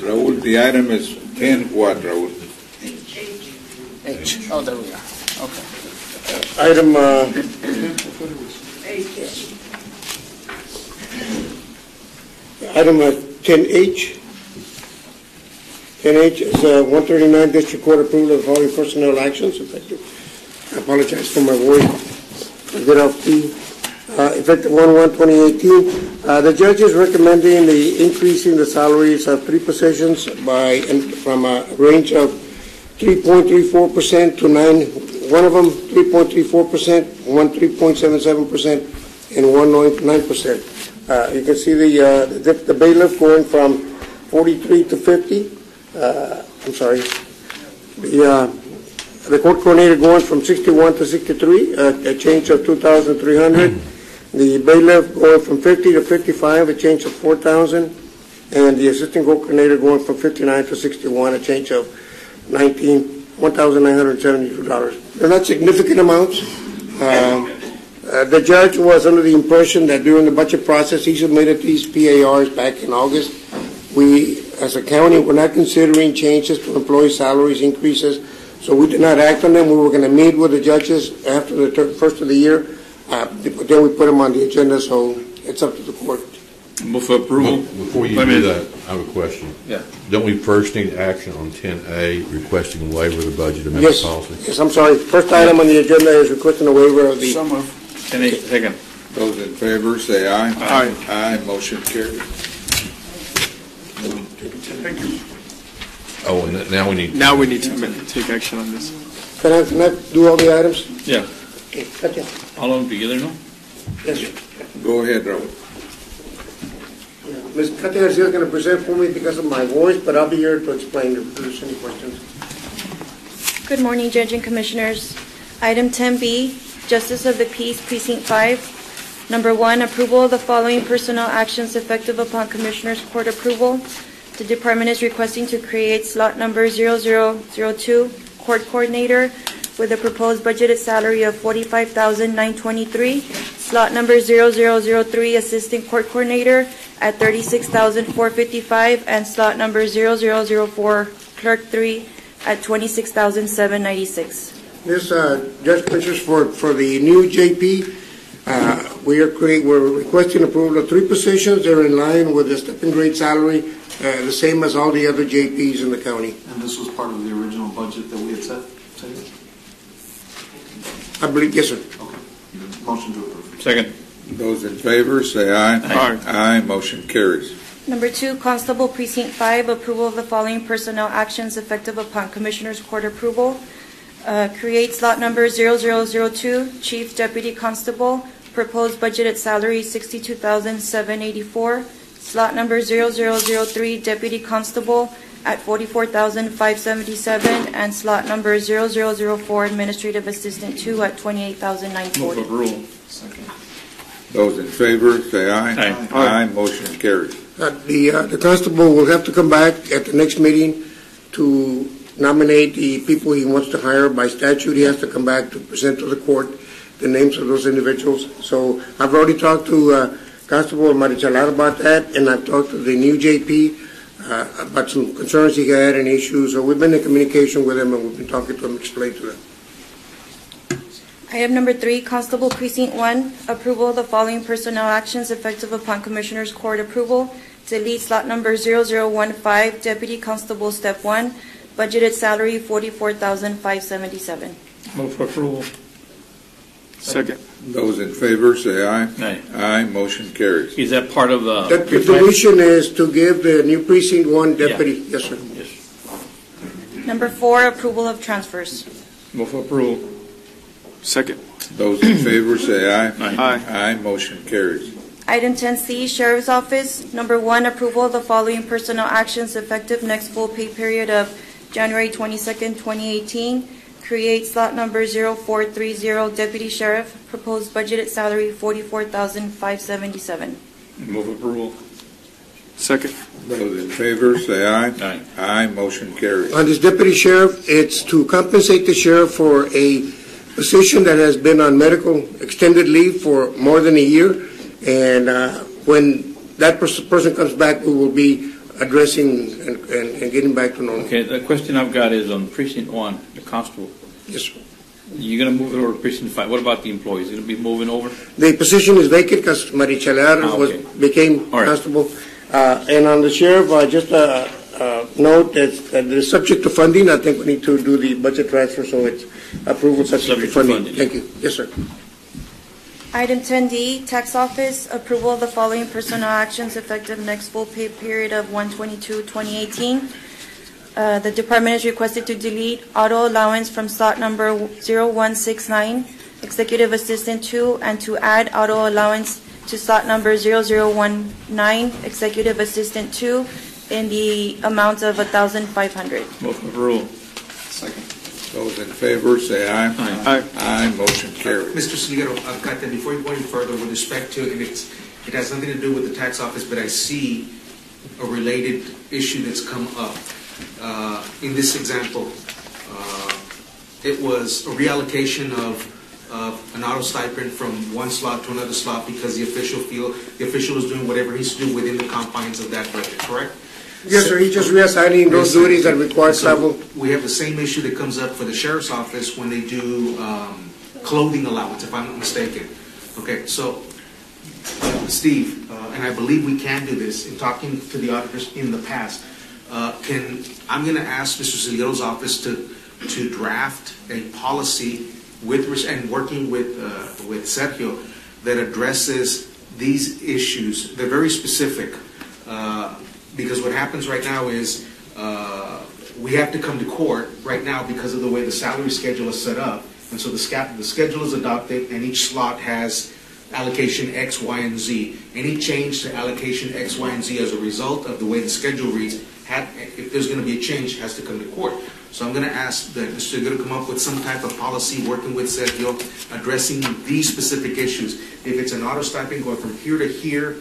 Speaker 2: Raul, the item is 10 what, Raul?
Speaker 8: H. Oh, there we are. Okay.
Speaker 19: Item 10H. 10H is 139 District Court approval of the following personnel actions effective. I apologize for my voice. I'll get off the effective 1/1/2018. The judge is recommending the increasing the salaries of 3 positions from a range of 3.34% to 9. One of them 3.34%, one 3.77%, and one 9%. You can see the bailiff going from 43 to 50. I'm sorry. The court coordinator going from 61 to 63, a change of 2,300. The bailiff going from 50 to 55, a change of 4,000. And the assistant court coordinator going from 59 to 61, a change of $1,972. They're not significant amounts. The judge was under the impression that during the budget process, he submitted these PARs back in August. We, as a county, were not considering changes to employee salaries increases, so we did not act on them. We were going to meet with the judges after the first of the year, but then we put them on the agenda, so it's up to the court.
Speaker 10: Move for approval.
Speaker 9: Before you do that, I have a question.
Speaker 10: Yeah.
Speaker 9: Don't we first need action on 10A, requesting a waiver of the budget amendment policy?
Speaker 19: Yes, I'm sorry. First item on the agenda is requesting a waiver of the...
Speaker 8: So moved.
Speaker 10: 10A, second.
Speaker 2: Those in favor say aye.
Speaker 10: Aye.
Speaker 2: Aye, motion carries.
Speaker 18: Thank you.
Speaker 9: Oh, and now we need...
Speaker 20: Now we need to take action on this.
Speaker 19: Can I do all the items?
Speaker 10: Yeah.
Speaker 19: Okay, Katya.
Speaker 10: All of them together, no?
Speaker 19: Yes, sir.
Speaker 2: Go ahead, Raul.
Speaker 19: Ms. Katya Garcia is going to present for me because of my voice, but I'll be here to explain if there's any questions.
Speaker 11: Good morning, Judge and Commissioners. Item 10B, Justice of the Peace, Precinct 5. Number 1, approval of the following personnel actions effective upon Commissioners Court approval. The Department is requesting to create slot number 0002, Court Coordinator, with a proposed budgeted salary of $45,923. Slot number 0003, Assistant Court Coordinator, at $36,455, and slot number 0004, Clerk 3, at $26,796.
Speaker 19: This, Judge Commissioners, for the new JP, we're requesting approval of 3 positions. They're in line with the step and grade salary, the same as all the other JPs in the county.
Speaker 4: And this was part of the original budget that we had set?
Speaker 19: I believe, yes, sir.
Speaker 4: Okay. Motion to approve.
Speaker 10: Second.
Speaker 2: Those in favor say aye.
Speaker 10: Aye.
Speaker 2: Aye, motion carries.
Speaker 12: Number 2, Constable Precinct 5, approval of the following personnel actions effective upon Commissioner's Court approval. Create slot number 0002, Chief Deputy Constable, proposed budgeted salary $62,784. Slot number 0003, Deputy Constable at $44,577, and slot number 0004, Administrative Assistant 2 at $28,940.
Speaker 10: Move approval. Second.
Speaker 2: Those in favor, say aye.
Speaker 10: Aye.
Speaker 2: Aye, motion carries.
Speaker 19: The constable will have to come back at the next meeting to nominate the people he wants to hire. By statute, he has to come back to present to the court the names of those individuals. So I've already talked to Constable Marichalar about that, and I've talked to the new JP about some concerns he had and issues. So we've been in communication with him, and we've been talking to him, explain to them.
Speaker 12: Item number 3, Constable Precinct 1, approval of the following personnel actions effective upon Commissioner's Court approval. Delete slot number 0015, Deputy Constable Step 1, budgeted salary $44,577.
Speaker 10: Move for approval.
Speaker 18: Second.
Speaker 2: Those in favor, say aye.
Speaker 10: Aye.
Speaker 2: Aye, motion carries.
Speaker 10: Is that part of the?
Speaker 19: The deletion is to give the new Precinct 1 deputy.
Speaker 10: Yeah.
Speaker 19: Yes, sir.
Speaker 10: Yes.
Speaker 12: Number 4, approval of transfers.
Speaker 10: Move for approval.
Speaker 18: Second.
Speaker 2: Those in favor, say aye.
Speaker 18: Aye.
Speaker 2: Aye, motion carries.
Speaker 12: Item 10C, Sheriff's Office. Number 1, approval of the following personnel actions effective next full pay period of January 22nd, 2018. Create slot number 0430, Deputy Sheriff, proposed budgeted salary $44,577.
Speaker 10: Move approval.
Speaker 18: Second.
Speaker 2: Those in favor, say aye.
Speaker 10: Aye.
Speaker 2: Aye, motion carries.
Speaker 19: On this deputy sheriff, it's to compensate the sheriff for a position that has been on medical extended leave for more than a year. And when that person comes back, we will be addressing and getting back to normal.
Speaker 10: Okay, the question I've got is on Precinct 1, the constable.
Speaker 19: Yes, sir.
Speaker 10: You're going to move it over to Precinct 5. What about the employees? Going to be moving over?
Speaker 19: The position is vacant because Marichalar became
Speaker 10: All right.
Speaker 19: constable. And on the sheriff, just a note that it's subject to funding. I think we need to do the budget transfer, so it's approval subject to funding. Thank you. Yes, sir.
Speaker 12: Item 10D, Tax Office, approval of the following personnel actions effective next full pay period of 1/22/2018. The department is requested to delete auto allowance from slot number 0169, Executive Assistant 2, and to add auto allowance to slot number 0019, Executive Assistant 2, in the amount of $1,500.
Speaker 10: Move for approval.
Speaker 18: Second.
Speaker 2: Those in favor, say aye.
Speaker 18: Aye.
Speaker 2: Aye, motion carries.
Speaker 4: Mr. Salguero, before you go any further with respect to, and it has nothing to do with the tax office, but I see a related issue that's come up. In this example, it was a reallocation of an auto stipend from one slot to another slot because the official is doing whatever he's doing within the confines of that budget, correct?
Speaker 19: Yes, sir. He's just reassigning those duties that require travel.
Speaker 4: We have the same issue that comes up for the sheriff's office when they do clothing allowance, if I'm not mistaken. Okay, so Steve, and I believe we can do this in talking to the auditors in the past. I'm going to ask Mr. Salguero's office to draft a policy and working with Sergio that addresses these issues. They're very specific. Because what happens right now is we have to come to court right now because of the way the salary schedule is set up. And so the schedule is adopted, and each slot has allocation X, Y, and Z. Any change to allocation X, Y, and Z as a result of the way the schedule reads, if there's going to be a change, has to come to court. So I'm going to ask that Mr. Segura come up with some type of policy working with Sergio addressing these specific issues. If it's an auto stipend going from here to here,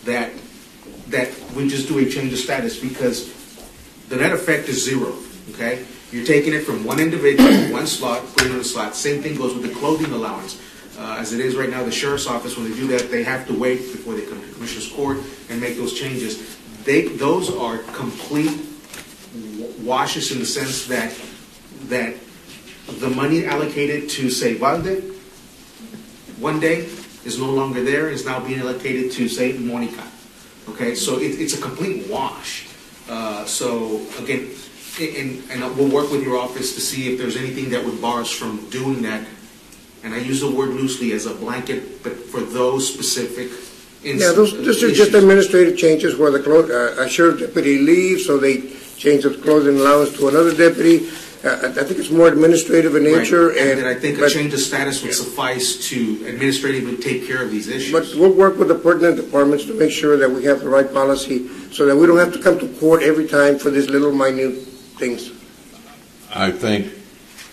Speaker 4: that we just do a change of status, because the net effect is zero, okay? You're taking it from one individual, one slot, putting it in a slot. Same thing goes with the clothing allowance. As it is right now, the sheriff's office, when they do that, they have to wait before they come to Commissioner's Court and make those changes. Those are complete washes in the sense that the money allocated to, say, Valde, one day is no longer there, is now being allocated to, say, Monica. Okay, so it's a complete wash. So again, and we'll work with your office to see if there's anything that would bar us from doing that. And I use the word loosely as a blanket, but for those specific
Speaker 19: Yeah, those are just administrative changes where a sheriff deputy leaves, so they change the clothing allowance to another deputy. I think it's more administrative in nature.
Speaker 4: Right. And I think a change of status would suffice to administratively take care of these issues.
Speaker 19: But we'll work with the pertinent departments to make sure that we have the right policy so that we don't have to come to court every time for these little minute things.
Speaker 9: I think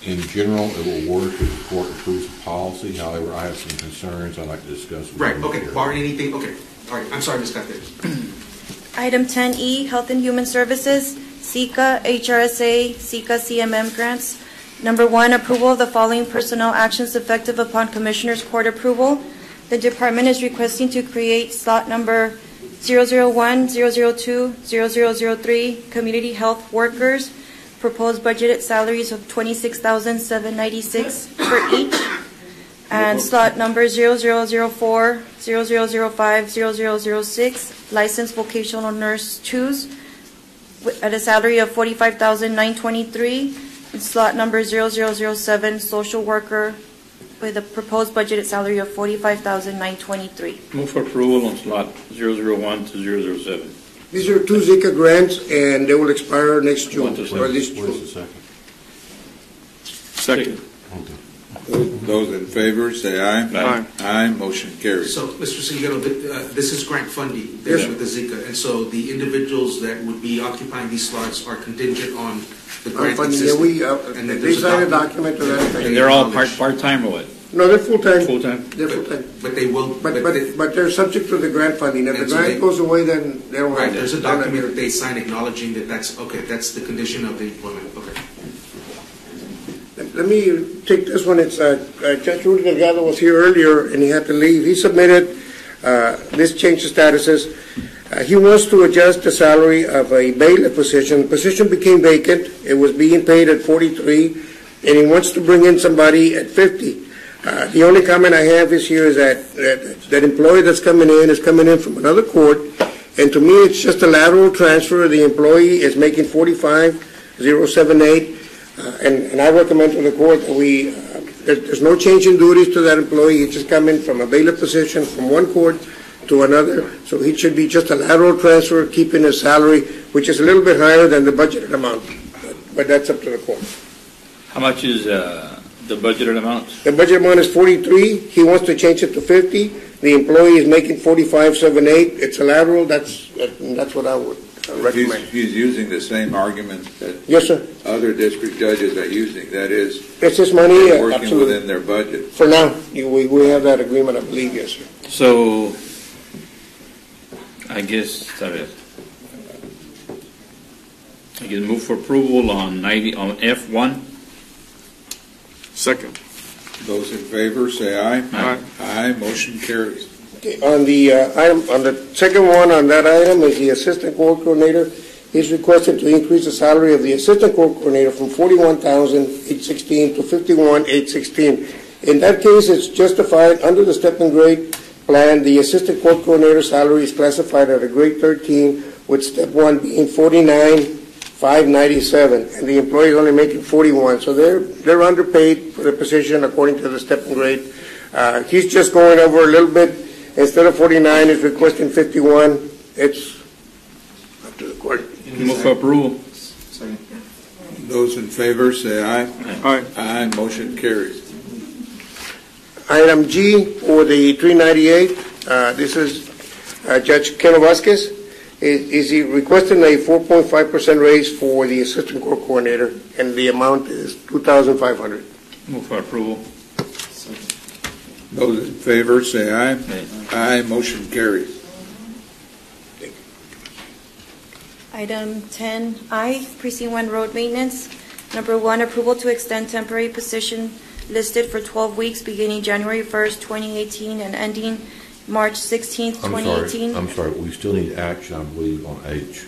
Speaker 9: in general it will work if the court approves the policy. However, I have some concerns I'd like to discuss with
Speaker 4: Right,
Speaker 9: you.
Speaker 4: okay, barring anything, okay. All right, I'm sorry, Ms. Cáceres.
Speaker 5: Item 10E, Health and Human Services, SICA, HRSA, SICA CMM grants. Number 1, approval of the following personnel actions effective upon Commissioners Court approval. The department is requesting to create slot number 001, 002, 0003, Community Health Workers. Proposed budgeted salaries of $26,796 for each. And slot number 0004, 0005, 0006, licensed vocational nurse 2s at a salary of $45,923. And slot number 0007, social worker with a proposed budgeted salary of $45,923.
Speaker 10: Move for approval on slot 001 to 007.
Speaker 19: These are 2 Zika grants, and they will expire next June, or this June.
Speaker 9: Where's the second?
Speaker 10: Second.
Speaker 2: Those in favor, say aye.
Speaker 10: Aye.
Speaker 2: Aye, motion carries.
Speaker 4: So, Mr. Silguero, this is grant funding there with the Zika, and so the individuals that would be occupying these slots are contingent on the grant
Speaker 19: Funding,
Speaker 4: existing.
Speaker 19: they signed a document to that effect.
Speaker 10: And they're all part-time or what?
Speaker 19: No, they're full-time.
Speaker 10: Full-time?
Speaker 19: They're full-time.
Speaker 4: But they will.
Speaker 19: But they're subject to the grant funding. If the
Speaker 4: And so
Speaker 19: grant
Speaker 4: they-
Speaker 19: goes away, then they don't
Speaker 4: Right,
Speaker 19: have.
Speaker 4: there's a document that they sign acknowledging that that's the condition of the employment, okay.
Speaker 19: Let me take this one. It's Judge Rudy Delgado was here earlier, and he had to leave. He submitted this change of statuses. He wants to adjust the salary of a bailiff position. The position became vacant. It was being paid at 43, and he wants to bring in somebody at 50. The only comment I have is here is that employee that's coming in is coming in from another court, and to me, it's just a lateral transfer. The employee is making 45,078, and I recommend to the court that there's no change in duties to that employee. He's just coming from a bailiff position from one court to another, so he should be just a lateral transfer, keeping his salary, which is a little bit higher than the budgeted amount, but that's up to the court.
Speaker 10: How much is the budgeted amount?
Speaker 19: The budget amount is 43. He wants to change it to 50. The employee is making 45,780. It's a lateral. That's what I would recommend.
Speaker 2: He's using the same argument that
Speaker 19: Yes, sir.
Speaker 2: other district judges are using. That is,
Speaker 19: It's his money.
Speaker 2: they're working
Speaker 19: Absolutely.
Speaker 2: within their budget.
Speaker 19: For now, we have that agreement, I believe. Yes, sir.
Speaker 10: So, I guess move for approval on F1.
Speaker 20: Second.
Speaker 2: Those in favor, say aye.
Speaker 10: Aye.
Speaker 2: Aye, motion carries.
Speaker 19: Okay, on the item, on the second one on that item is the assistant court coordinator. He's requested to increase the salary of the assistant court coordinator from $41,816 to $51,816. In that case, it's justified under the step and grade plan. The assistant court coordinator salary is classified at a grade 13, with step 1 being $49,597, and the employee is only making 41. So they're underpaid for the position according to the step and grade. He's just going over a little bit. Instead of 49, he's requesting 51. It's up to the court.
Speaker 10: Move for approval.
Speaker 2: Those in favor, say aye.
Speaker 20: Aye.
Speaker 2: Aye, motion carries.
Speaker 19: Item G for the 398, this is Judge Ken Vasquez. Is he requesting a 4.5% raise for the assistant court coordinator, and the amount is $2,500.
Speaker 10: Move for approval.
Speaker 2: Those in favor, say aye.
Speaker 10: Aye.
Speaker 2: Aye, motion carries.
Speaker 5: Item 10I, Precinct 1 Road Maintenance. Number 1, approval to extend temporary position listed for 12 weeks beginning January 1st, 2018 and ending March 16th, 2018.
Speaker 9: I'm sorry, we still need action, I believe, on H.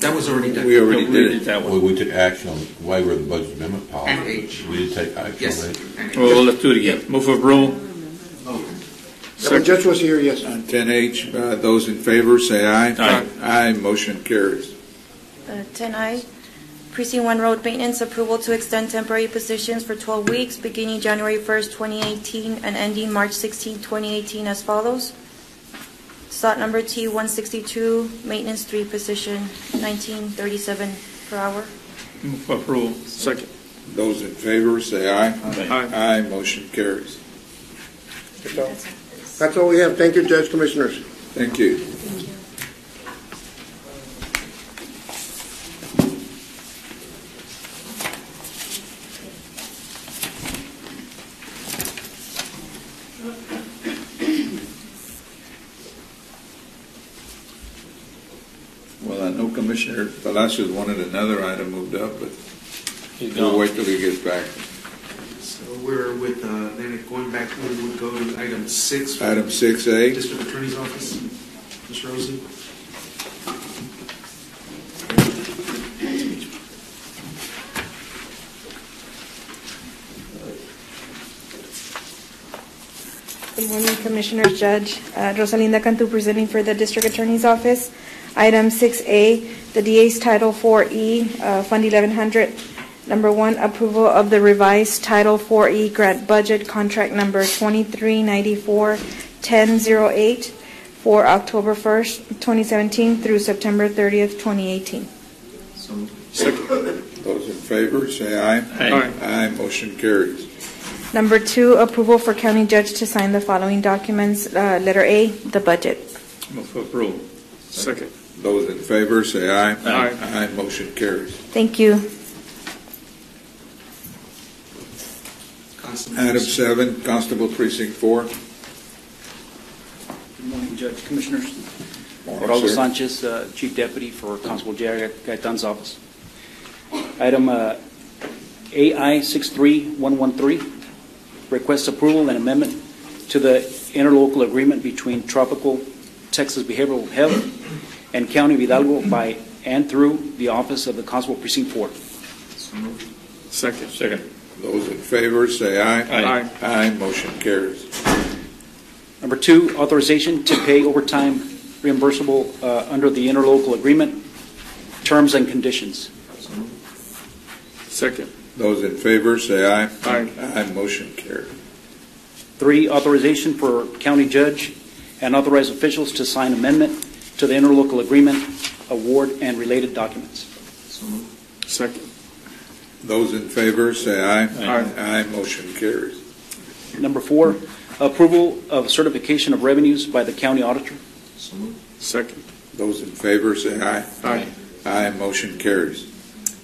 Speaker 4: That was already done.
Speaker 2: We already did it.
Speaker 10: That
Speaker 9: Well,
Speaker 10: one.
Speaker 9: we took action on waiver of the budget amendment policy.
Speaker 4: And H.
Speaker 9: We did take action
Speaker 4: Yes.
Speaker 9: on H.
Speaker 10: Well, let's do it again. Move for approval.
Speaker 19: The judge was here, yes.
Speaker 2: On 10H, those in favor, say aye.
Speaker 10: Aye.
Speaker 2: Aye, motion carries.
Speaker 5: 10I, Precinct 1 Road Maintenance, approval to extend temporary positions for 12 weeks beginning January 1st, 2018 and ending March 16th, 2018 as follows.
Speaker 12: Slot number T162, maintenance 3 position, $19.37 per hour.
Speaker 20: Move for approval. Second.
Speaker 2: Those in favor, say aye.
Speaker 20: Aye.
Speaker 2: Aye, motion carries.
Speaker 19: That's all we have. Thank you, Judge, Commissioners.
Speaker 2: Thank you. Well, I know Commissioner Palacios wanted another item moved up, but we'll wait till he gets back.
Speaker 4: So we're with, then going back, we would go to item 6.
Speaker 2: Item 6A.
Speaker 4: District Attorney's Office. Ms. Rosie.
Speaker 21: Good morning, Commissioners, Judge. Rosalinda Cantu presenting for the District Attorney's Office. Item 6A, the DA's Title 4E, Fund 1100. Number 1, approval of the revised Title 4E grant budget contract number 2394-1008 for October 1st, 2017 through September 30th, 2018.
Speaker 2: Second. Those in favor, say aye.
Speaker 20: Aye.
Speaker 2: Aye, motion carries.
Speaker 21: Number 2, approval for county judge to sign the following documents. Letter A, the budget.
Speaker 20: Move for approval. Second.
Speaker 2: Those in favor, say aye.
Speaker 20: Aye.
Speaker 2: Aye, motion carries.
Speaker 21: Thank you.
Speaker 2: Item 7, Constable Precinct 4.
Speaker 8: Good morning, Judge, Commissioners.
Speaker 2: Morning,
Speaker 8: Raul
Speaker 2: sir.
Speaker 8: Sanchez, Chief Deputy for Constable Jerry Gaetan's office. Item AI 63113 requests approval and amendment to the interlocal agreement between Tropical Texas Behavioral Health and County of Hidalgo by and through the Office of the Constable Precinct 4.
Speaker 20: Second. Second.
Speaker 2: Those in favor, say aye.
Speaker 20: Aye.
Speaker 2: Aye, motion carries.
Speaker 8: Number 2, authorization to pay overtime reimbursable under the interlocal agreement, terms and conditions.
Speaker 20: Second.
Speaker 2: Those in favor, say aye.
Speaker 20: Aye.
Speaker 2: Aye, motion carries.
Speaker 8: 3, authorization for county judge and authorized officials to sign amendment to the interlocal agreement, award, and related documents.
Speaker 20: Second.
Speaker 2: Those in favor, say aye.
Speaker 20: Aye.
Speaker 2: Aye, motion carries.
Speaker 8: Number 4, approval of certification of revenues by the county auditor.
Speaker 20: Second.
Speaker 2: Those in favor, say aye.
Speaker 20: Aye.
Speaker 2: Aye, motion carries.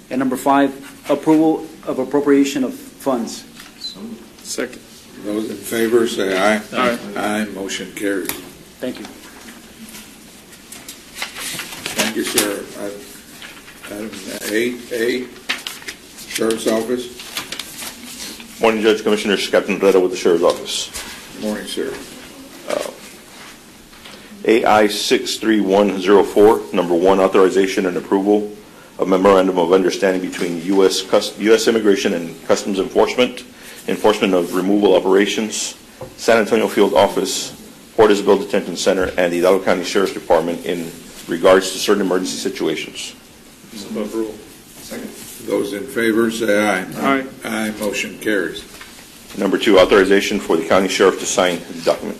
Speaker 8: And number 5, approval of appropriation of funds.
Speaker 20: Second.
Speaker 2: Those in favor, say aye.
Speaker 20: Aye.
Speaker 2: Aye, motion carries.
Speaker 8: Thank you.
Speaker 2: Thank you, sir. Item 8A, Sheriff's Office.
Speaker 22: Morning, Judge, Commissioners. Captain Herrera with the Sheriff's Office.
Speaker 2: Morning, sir.
Speaker 22: AI 63104, number 1, authorization and approval of memorandum of understanding between U.S. Immigration and Customs Enforcement of removal operations, San Antonio Field Office, Port Isabel Detention Center, and the Hidalgo County Sheriff's Department in regards to certain emergency situations.
Speaker 20: Approval. Second.
Speaker 2: Those in favor, say aye.
Speaker 20: Aye.
Speaker 2: Aye, motion carries.
Speaker 22: Number 2, authorization for the county sheriff to sign the document.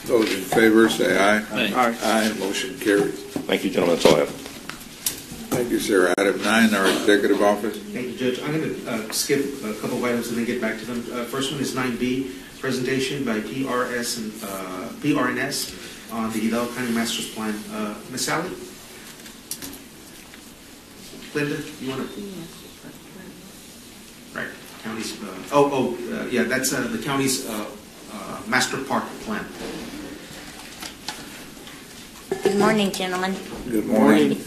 Speaker 2: Those in favor, say aye.
Speaker 20: Aye.
Speaker 2: Aye, motion carries.
Speaker 22: Thank you, gentlemen. That's all I have.
Speaker 2: Thank you, sir. Item 9, our Executive Office.
Speaker 4: Thank you, Judge. I'm going to skip a couple of items and then get back to them. First one is 9B, presentation by PRNS on the Hidalgo County Master's Plan. Ms. Sally? Linda, you want to? Right, county's, yeah, that's the county's master park plan.
Speaker 23: Good morning, gentlemen.
Speaker 2: Good morning.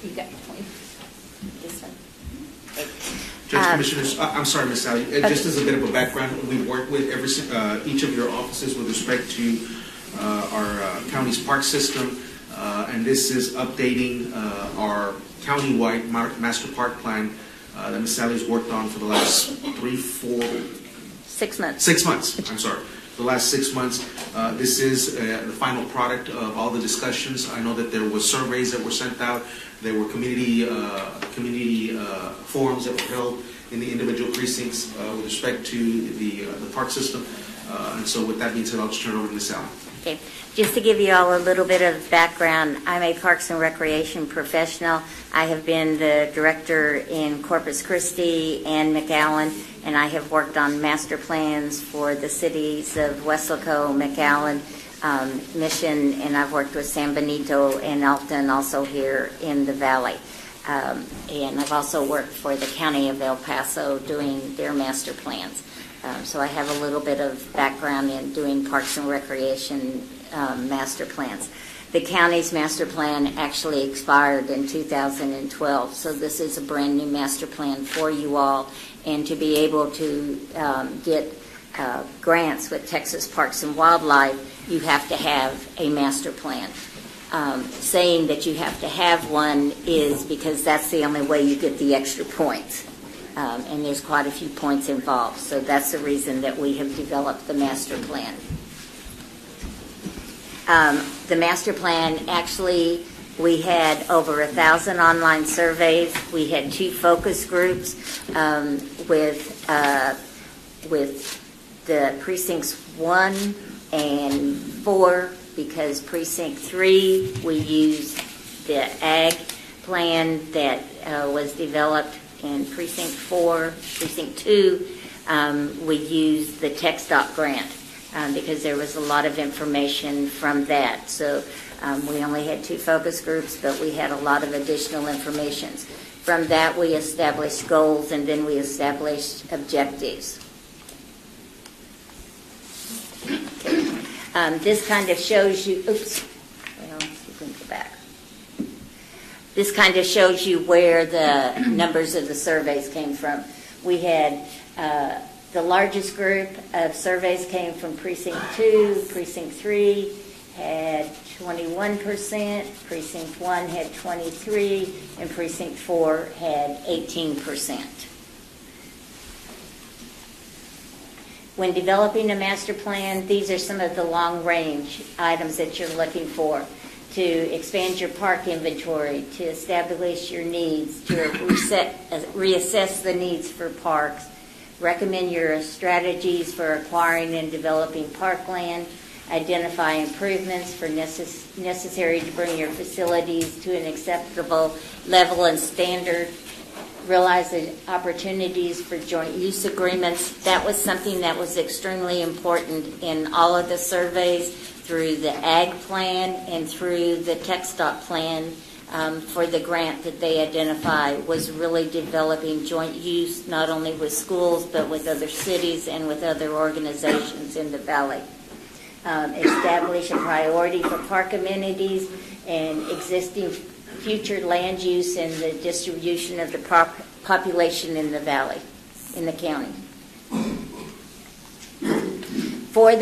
Speaker 23: You got this one.
Speaker 4: Judge, Commissioners, I'm sorry, Ms. Sally, just as a bit of a background, we work with each of your offices with respect to our county's park system, and this is updating our countywide master park plan that Ms. Sally's worked on for the last
Speaker 23: 6 months.
Speaker 4: 6 months, I'm sorry. The last 6 months. This is the final product of all the discussions. I know that there were surveys that were sent out. There were community forums that were held in the individual precincts with respect to the park system. And so with that being said, I'll just turn it over to Ms. Sally.
Speaker 23: Okay. Just to give you all a little bit of background, I'm a Parks and Recreation professional. I have been the director in Corpus Christi and McAllen, and I have worked on master plans for the cities of Weslaco, McAllen, Mission, and I've worked with San Benito and Elton, also here in the Valley. And I've also worked for the County of El Paso doing their master plans. So I have a little bit of background in doing Parks and Recreation master plans. The county's master plan actually expired in 2012, so this is a brand new master plan for you all. And to be able to get grants with Texas Parks and Wildlife, you have to have a master plan. Saying that you have to have one is because that's the only way you get the extra points. And there's quite a few points involved. So that's the reason that we have developed the master plan. The master plan, actually, we had over 1,000 online surveys. We had 2 focus groups with the precincts 1 and 4, because precinct 3, we used the ag plan that was developed. In precinct 4, precinct 2, we used the TxDOT grant because there was a lot of information from that. So we only had 2 focus groups, but we had a lot of additional information. From that, we established goals, and then we established objectives. Okay. This kind of shows you, oops, well, you can go back. This kind of shows you where the numbers of the surveys came from. We had the largest group of surveys came from Precinct 2, Precinct 3 had 21%, Precinct 1 had 23%, and Precinct 4 had 18%. When developing a master plan, these are some of the long-range items that you're looking for. To expand your park inventory, to establish your needs, to reassess the needs for parks, recommend your strategies for acquiring and developing parkland, identify improvements for necessary to bring your facilities to an acceptable level and standard, realize the opportunities for joint use agreements. That was something that was extremely important in all of the surveys, through the ag plan and through the TxDOT plan for the grant that they identified, was really developing joint use not only with schools but with other cities and with other organizations in the valley. Establish a priority for park amenities and existing future land use and the distribution of the population in the valley, in the county. For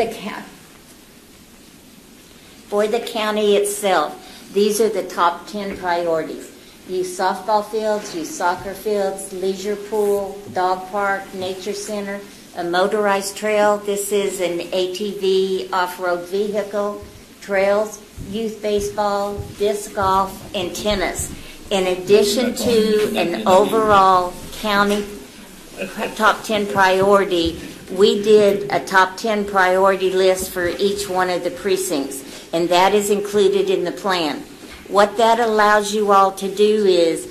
Speaker 23: the county itself, these are the top 10 priorities. Use softball fields, use soccer fields, leisure pool, dog park, nature center, a motorized trail. This is an ATV off-road vehicle, trails, youth baseball, disc golf, and tennis. In addition to an overall county top 10 priority, we did a top 10 priority list for each one of the precincts, and that is included in the plan. What that allows you all to do is,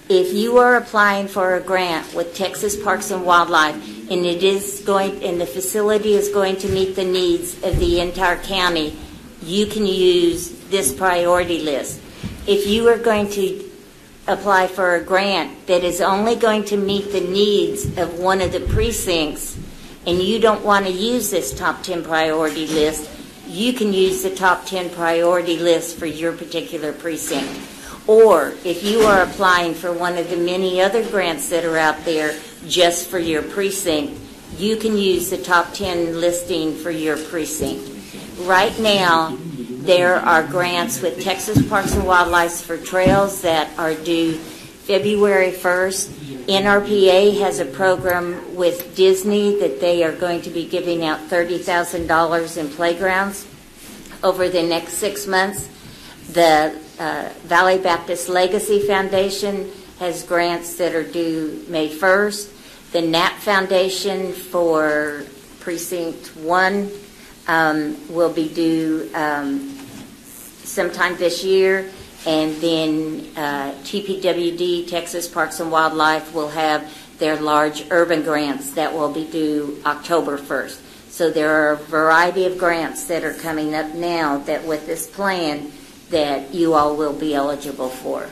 Speaker 23: if you are applying for a grant with Texas Parks and Wildlife, and the facility is going to meet the needs of the entire county, you can use this priority list. If you are going to apply for a grant that is only going to meet the needs of one of the precincts, and you don't want to use this top 10 priority list, you can use the top 10 priority list for your particular precinct. Or if you are applying for one of the many other grants that are out there just for your precinct, you can use the top 10 listing for your precinct. Right now, there are grants with Texas Parks and Wildlife for trails that are due February 1st. NRPA has a program with Disney that they are going to be giving out $30,000 in playgrounds over the next 6 months. The Valley Baptist Legacy Foundation has grants that are due May 1st. The NAP Foundation for Precinct 1 will be due sometime this year, and then TPWD, Texas Parks and Wildlife, will have their large urban grants that will be due October 1st. So there are a variety of grants that are coming up now that with this plan that you all will be eligible for.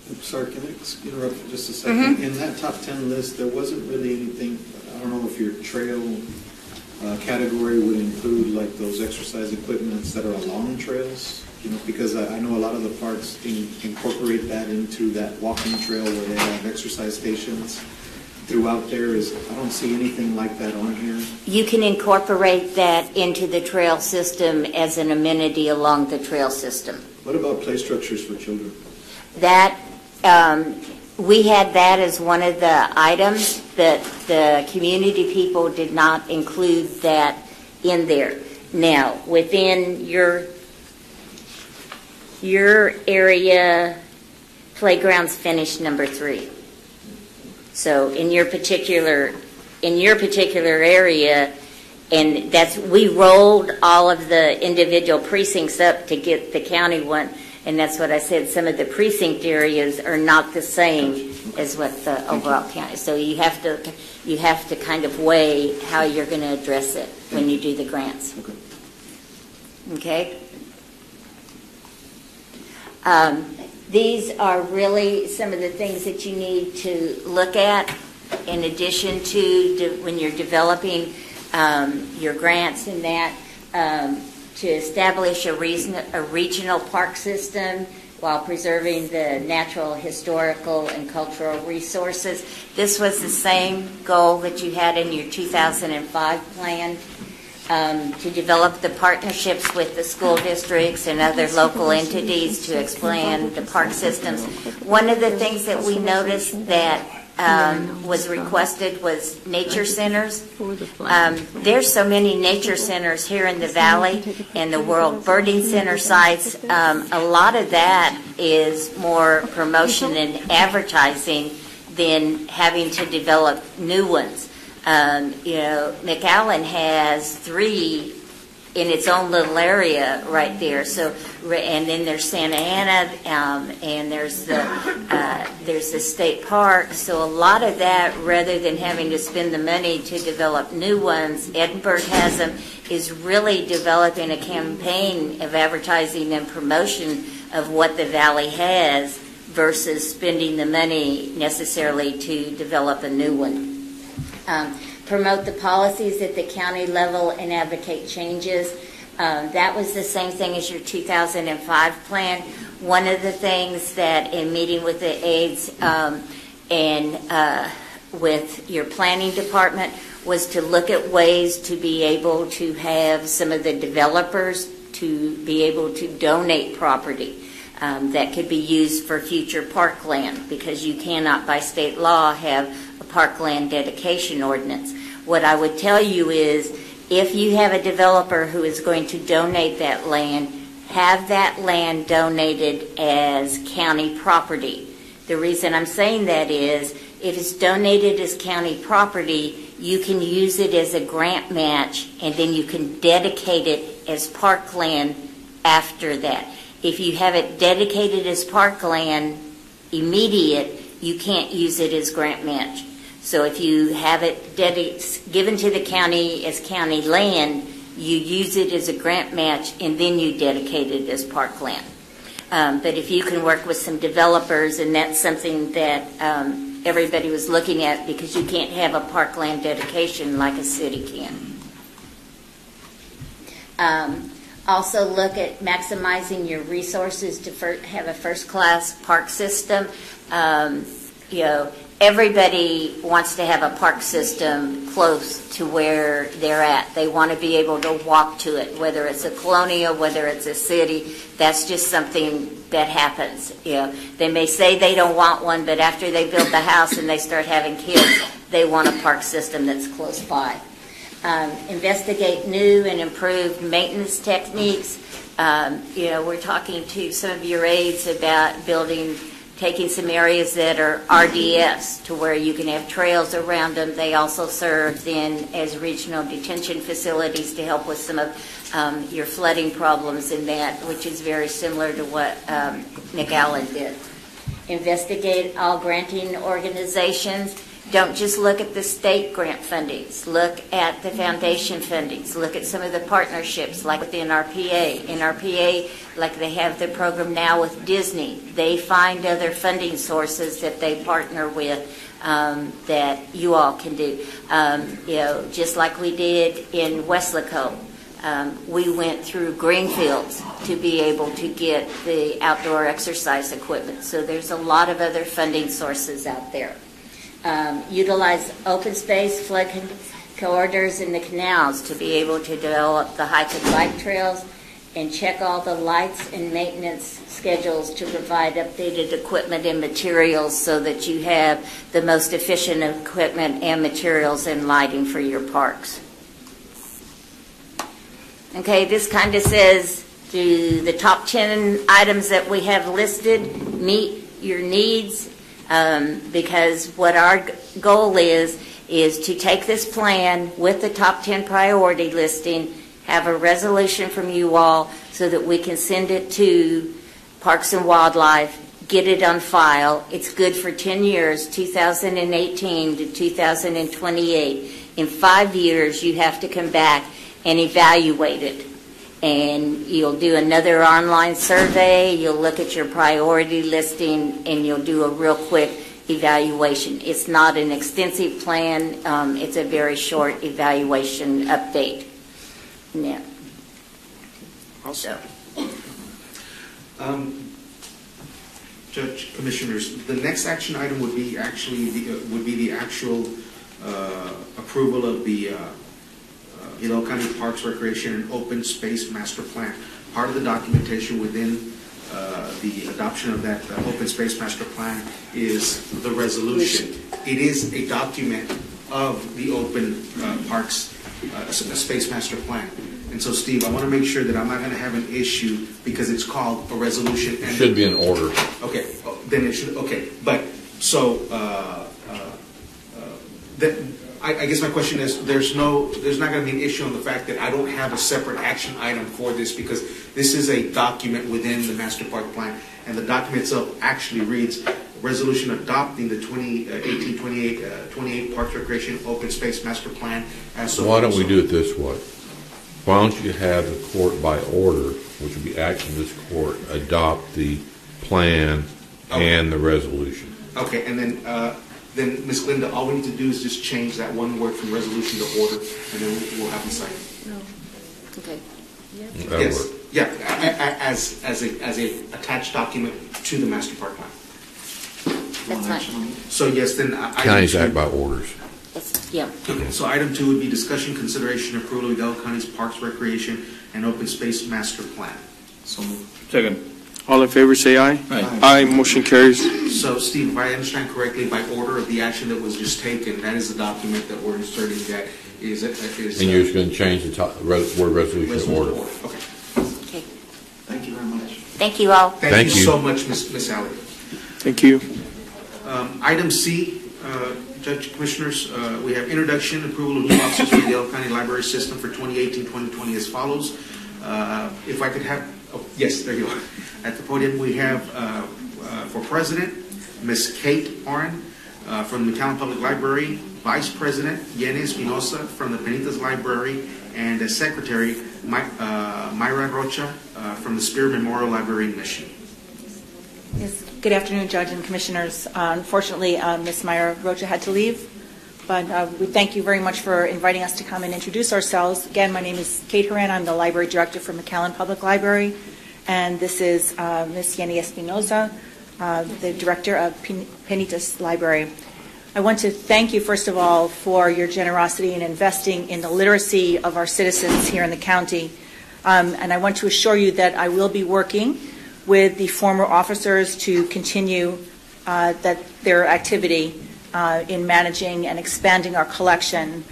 Speaker 1: I'm sorry, can I interrupt for just a second? In that top 10 list, there wasn't really anything, I don't know if your trail category would include like those exercise equipments that are along trails, because I know a lot of the parks incorporate that into that walking trail where they have exercise stations throughout there. I don't see anything like that on here.
Speaker 23: You can incorporate that into the trail system as an amenity along the trail system.
Speaker 1: What about play structures for children?
Speaker 23: That we had that as one of the items that the community people did not include that in there. Now, within your area, playgrounds finished number 3. So in your particular area, and we rolled all of the individual precincts up to get the county one. And that's what I said, some of the precinct areas are not the same as what the overall county. So you have to kind of weigh how you're going to address it when you do the grants. Okay? These are really some of the things that you need to look at in addition to when you're developing your grants and that. To establish a regional park system while preserving the natural, historical, and cultural resources. This was the same goal that you had in your 2005 plan, to develop the partnerships with the school districts and other local entities to expand the park systems. One of the things that we noticed that was requested was nature centers. There's so many nature centers here in the valley and the World Birding Center sites. A lot of that is more promotion and advertising than having to develop new ones. McAllen has 3 in its own little area right there. So, and then there's Santa Ana, and there's the state park. So a lot of that, rather than having to spend the money to develop new ones, Edinburgh has them, is really developing a campaign of advertising and promotion of what the valley has versus spending the money necessarily to develop a new one. Promote the policies at the county level and advocate changes. That was the same thing as your 2005 plan. One of the things that in meeting with the aides and with your planning department was to look at ways to be able to have some of the developers to be able to donate property that could be used for future parkland, because you cannot by state law have a parkland dedication ordinance. What I would tell you is, if you have a developer who is going to donate that land, have that land donated as county property. The reason I'm saying that is, if it's donated as county property, you can use it as a grant match, and then you can dedicate it as parkland after that. If you have it dedicated as parkland immediate, you can't use it as grant match. So if you have it given to the county as county land, you use it as a grant match, and then you dedicate it as parkland. But if you can work with some developers, and that's something that everybody was looking at, because you can't have a parkland dedication like a city can. Also look at maximizing your resources to have a first-class park system. Everybody wants to have a park system close to where they're at. They want to be able to walk to it, whether it's a colonial, whether it's a city. That's just something that happens. They may say they don't want one, but after they build the house and they start having kids, they want a park system that's close by. Investigate new and improved maintenance techniques. We're talking to some of your aides about building taking some areas that are RDS to where you can have trails around them. They also serve then as regional detention facilities to help with some of your flooding problems in that, which is very similar to what Nick Allen did. Investigate all granting organizations. Don't just look at the state grant fundings. Look at the foundation fundings. Look at some of the partnerships, like with the NRPA. NRPA, like they have the program now with Disney. They find other funding sources that they partner with that you all can do. Just like we did in Weslaco. We went through Greenfields to be able to get the outdoor exercise equipment. So there's a lot of other funding sources out there. Utilize open space, flood corridors, and the canals to be able to develop the hike and bike trails, and check all the lights and maintenance schedules to provide updated equipment and materials so that you have the most efficient equipment and materials and lighting for your parks. Okay, this kind of says, do the top 10 items that we have listed meet your needs? Because what our goal is to take this plan with the top 10 priority listing, have a resolution from you all so that we can send it to Parks and Wildlife, get it on file. It's good for 10 years, 2018 to 2028. In 5 years, you have to come back and evaluate it. And you'll do another online survey, you'll look at your priority listing, and you'll do a real quick evaluation. It's not an extensive plan, it's a very short evaluation update. Yeah.
Speaker 4: Also, Judge, Commissioners, the next action item would be actually the actual approval of the Hidalgo County Parks, Recreation, and Open Space Master Plan. Part of the documentation within the adoption of that Open Space Master Plan is the resolution. It is a document of the Open Parks Space Master Plan. And so, Steve, I want to make sure that I'm not going to have an issue because it's called a resolution.
Speaker 9: It should be in order.
Speaker 4: Okay, then it should, okay. But, so, I guess my question is, there's not going to be an issue on the fact that I don't have a separate action item for this because this is a document within the Master Park Plan, and the document itself actually reads, resolution adopting the 2018-28 Parks, Recreation, Open Space Master Plan.
Speaker 9: Why don't we do it this way? Why don't you have the court by order, which would be action of this court, adopt the plan and the resolution? Okay, and then Ms. Linda, all we need to do is just change that one word from resolution to order, and then we'll have them sign it.
Speaker 23: No. Okay.
Speaker 9: That'll
Speaker 4: Yes.
Speaker 9: work.
Speaker 4: Yeah, as a attached document to the Master Park Plan.
Speaker 23: That's fine.
Speaker 4: So yes, then
Speaker 9: Counties act by orders.
Speaker 23: Yeah.
Speaker 4: Okay, so item 2 would be discussion, consideration, approval of Hidalgo County's Parks, Recreation, and Open Space Master Plan. So moved.
Speaker 20: Second. All in favor, say aye.
Speaker 4: Aye.
Speaker 20: Aye, motion carries.
Speaker 4: So, Steve, if I understand correctly, by order of the action that was just taken, that is the document that we're inserting that is...
Speaker 9: And you're just going to change the word resolution to order.
Speaker 4: Okay.
Speaker 23: Okay.
Speaker 4: Thank you very much.
Speaker 23: Thank you all.
Speaker 4: Thank you so much, Ms. Alley.
Speaker 20: Thank you.
Speaker 4: Item C, Judge Commissioners, we have introduction, approval of new officers for the Hidalgo County Library System for 2018-2020 as follows. If I could have, yes, there you are. At the podium, we have for President, Ms. Kate Oren from the McAllen Public Library, Vice President, Yene Espinosa from the Penitas Library, and as Secretary, Myra Rocha from the Spear Memorial Library in Mission.
Speaker 3: Yes. Good afternoon, Judge and Commissioners. Unfortunately, Ms. Myra Rocha had to leave, but we thank you very much for inviting us to come and introduce ourselves. Again, my name is Kate Horan. I'm the Library Director for McAllen Public Library, and this is Ms. Yeni Espinosa, the Director of Penitas Library. I want to thank you, first of all, for your generosity in investing in the literacy of our citizens here in the county, and I want to assure you that I will be working with the former officers to continue their activity in managing and expanding our collection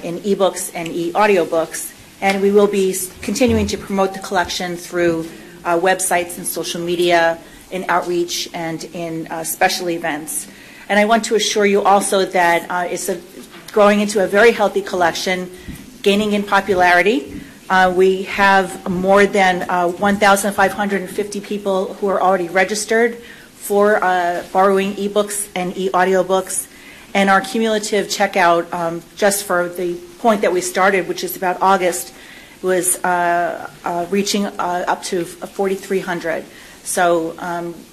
Speaker 3: in e-books and e-audiobooks. And we will be continuing to promote the collection through websites and social media in outreach and in special events. And I want to assure you also that it's growing into a very healthy collection, gaining in popularity. We have more than 1,550 people who are already registered for borrowing ebooks and e-audiobooks. And our cumulative checkout, just for the point that we started, which is about August, was reaching up to 4,300. So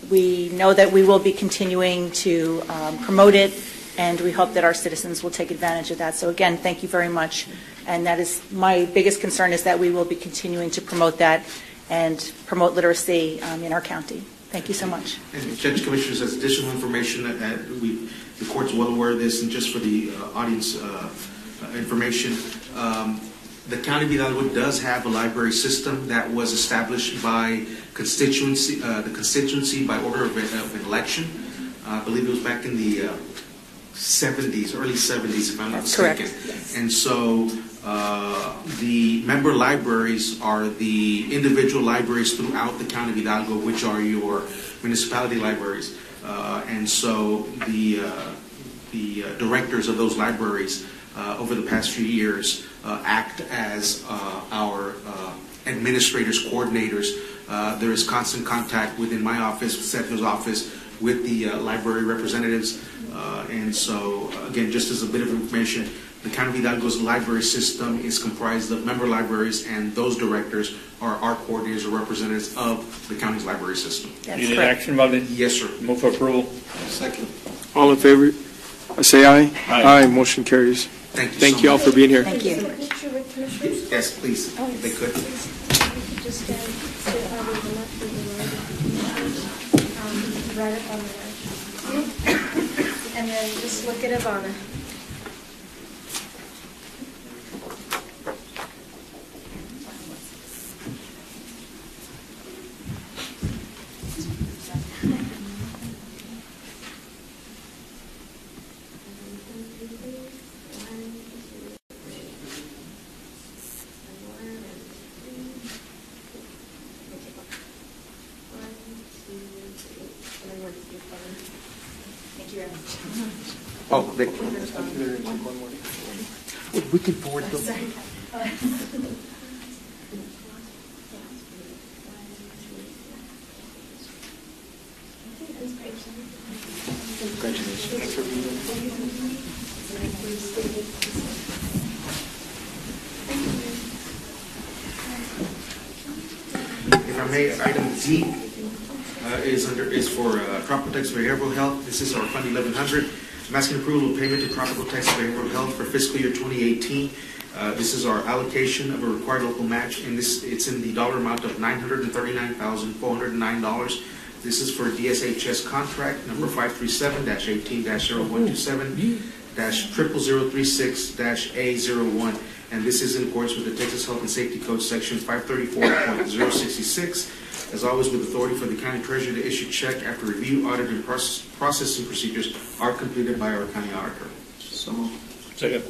Speaker 3: we know that we will be continuing to promote it, and we hope that our citizens will take advantage of that. So again, thank you very much. And that is my biggest concern, is that we will be continuing to promote that and promote literacy in our county. Thank you so much.
Speaker 4: And Judge, Commissioners, as additional information that the court's well aware of this, and just for the audience information, the County of Hidalgo does have a library system that was established by constituency, the constituency by order of election. I believe it was back in the 70s, early 70s, if I'm not mistaken.
Speaker 3: Correct.
Speaker 4: And so the member libraries are the individual libraries throughout the County of Hidalgo, which are your municipality libraries. And so the directors of those libraries over the past few years act as our administrators, coordinators. There is constant contact within my office, Sergio's office, with the library representatives. And so, again, just as a bit of information, the County of Hidalgo's library system is comprised of member libraries, and those directors are our coordinators or representatives of the county's library system.
Speaker 10: Need action, Valde?
Speaker 4: Yes, sir.
Speaker 10: Move for approval.
Speaker 1: Second.
Speaker 20: All in favor, say aye.
Speaker 10: Aye.
Speaker 20: Motion carries.
Speaker 4: Thank you.
Speaker 20: Thank you all for being here.
Speaker 3: Thank you.
Speaker 4: Yes, please, if they could.
Speaker 11: Right up on the right. And then just look at Ivana.
Speaker 4: Oh, they, we can forward them. If I may, item D is for Tropical Tex Behavioral Health. This is our Fund 1100. I'm asking approval of payment to Tropical Tex Behavioral Health for fiscal year 2018. This is our allocation of a required local match, and it's in the dollar amount of $939,409. This is for DSHS contract number 537-18-0127-0036-A01, and this is in accordance with the Texas Health and Safety Code section 534.066. As always, with authority for the county treasurer to issue check after review, audit, and processing procedures are completed by our county auditor.
Speaker 10: So second.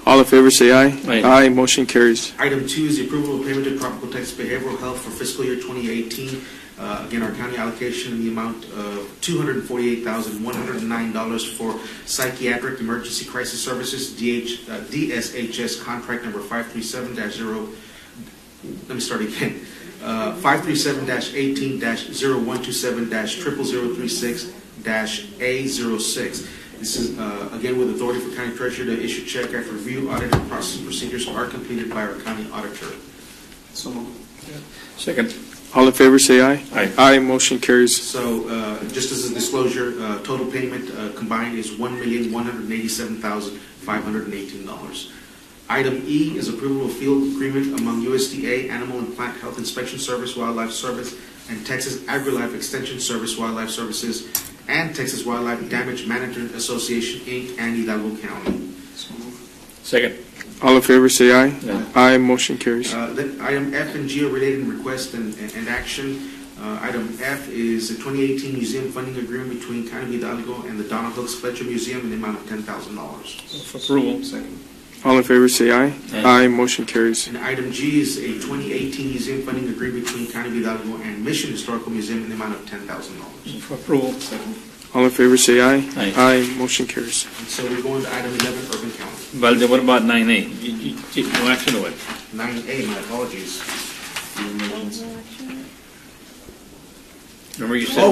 Speaker 20: All in favor, say aye.
Speaker 10: Aye.
Speaker 20: Aye. Motion carries.
Speaker 4: Item 2 is the approval of payment to Tropical Tex Behavioral Health for fiscal year 2018. Again, our county allocation in the amount of $248,109 for psychiatric emergency crisis services, DSHS contract number 537-18-0127-0036-A06. This is, again, with authority for county treasurer to issue check after review, audit, and processing procedures are completed by our county auditor.
Speaker 10: So second.
Speaker 20: All in favor, say aye.
Speaker 10: Aye.
Speaker 20: Aye. Motion carries.
Speaker 4: So, just as a disclosure, total payment combined is $1,187,518. Item E is approval of field agreement among USDA Animal and Plant Health Inspection Service, Wildlife Service, and Texas AgriLife Extension Service, Wildlife Services, and Texas Wildlife Damage Management Association, Inc., and Hidalgo County.
Speaker 10: Second.
Speaker 20: All in favor, say aye. Aye. Motion carries.
Speaker 4: Then item F and G are related in request and action. Item F is a 2018 museum funding agreement between County of Hidalgo and the Donna Hooks Fletcher Museum in the amount of $10,000.
Speaker 10: For approval.
Speaker 4: Second.
Speaker 20: All in favor say aye. Aye. Motion carries.
Speaker 4: And item G is a 2018 museum funding agreement between County of Hidalgo and Mission Historical Museum in the amount of $10,000.
Speaker 10: Move for approval. Second.
Speaker 20: All in favor say aye.
Speaker 10: Aye.
Speaker 20: Aye. Motion carries.
Speaker 4: And so we're going to item 11, Urban County.
Speaker 10: Valde, what about 9A? You take no action or what?
Speaker 4: 9A, my apologies.
Speaker 10: Remember you said...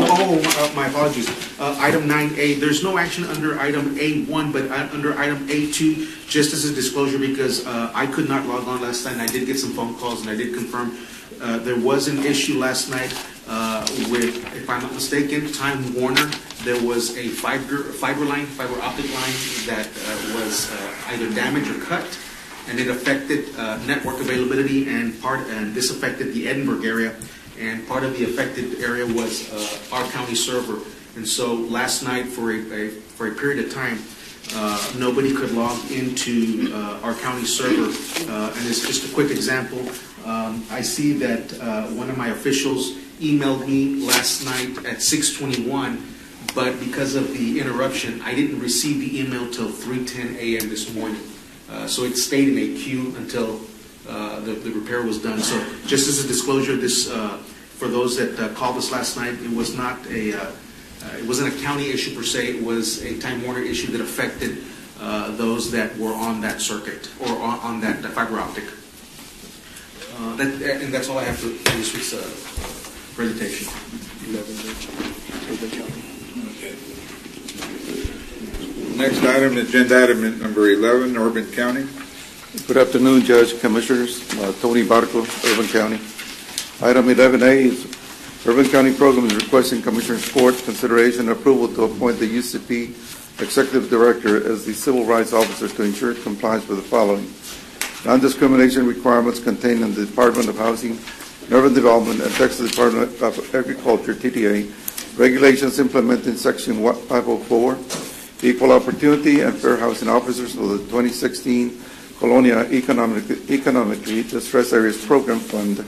Speaker 4: My apologies. Item 9A, there's no action under item A1, but under item A2, just as a disclosure, because I could not log on last night, and I did get some phone calls, and I did confirm there was an issue last night with, if I'm not mistaken, Time Warner. There was a fiber optic line that was either damaged or cut, and it affected network availability, and this affected the Edinburgh area. And part of the affected area was our county server. And so last night, for a period of time, nobody could log into our county server. And it's just a quick example. I see that one of my officials emailed me last night at 6:21, but because of the interruption, I didn't receive the email till 3:10 a.m. this morning. So it stayed in a queue until the repair was done. So just as a disclosure, this for those that called us last night, it was not it wasn't a county issue per se. It was a Time Warner issue that affected those that were on that circuit or on that fiber optic. And that's all I have for this week's presentation.
Speaker 2: Next item, agenda item number 11, Urban County.
Speaker 6: Good afternoon, Judge, Commissioners. Tony Barco, Urban County. Item 11A is Urban County Program is requesting Commissioners Court consideration and approval to appoint the UCP Executive Director as the Civil Rights Officer to ensure compliance with the following: non-discrimination requirements contained in the Department of Housing, Urban Development, and Texas Department of Agriculture, TTA, regulations implementing Section 504, Equal Opportunity and Fair Housing Officers for the 2016 Colonia Economically Distressed Areas Program Fund,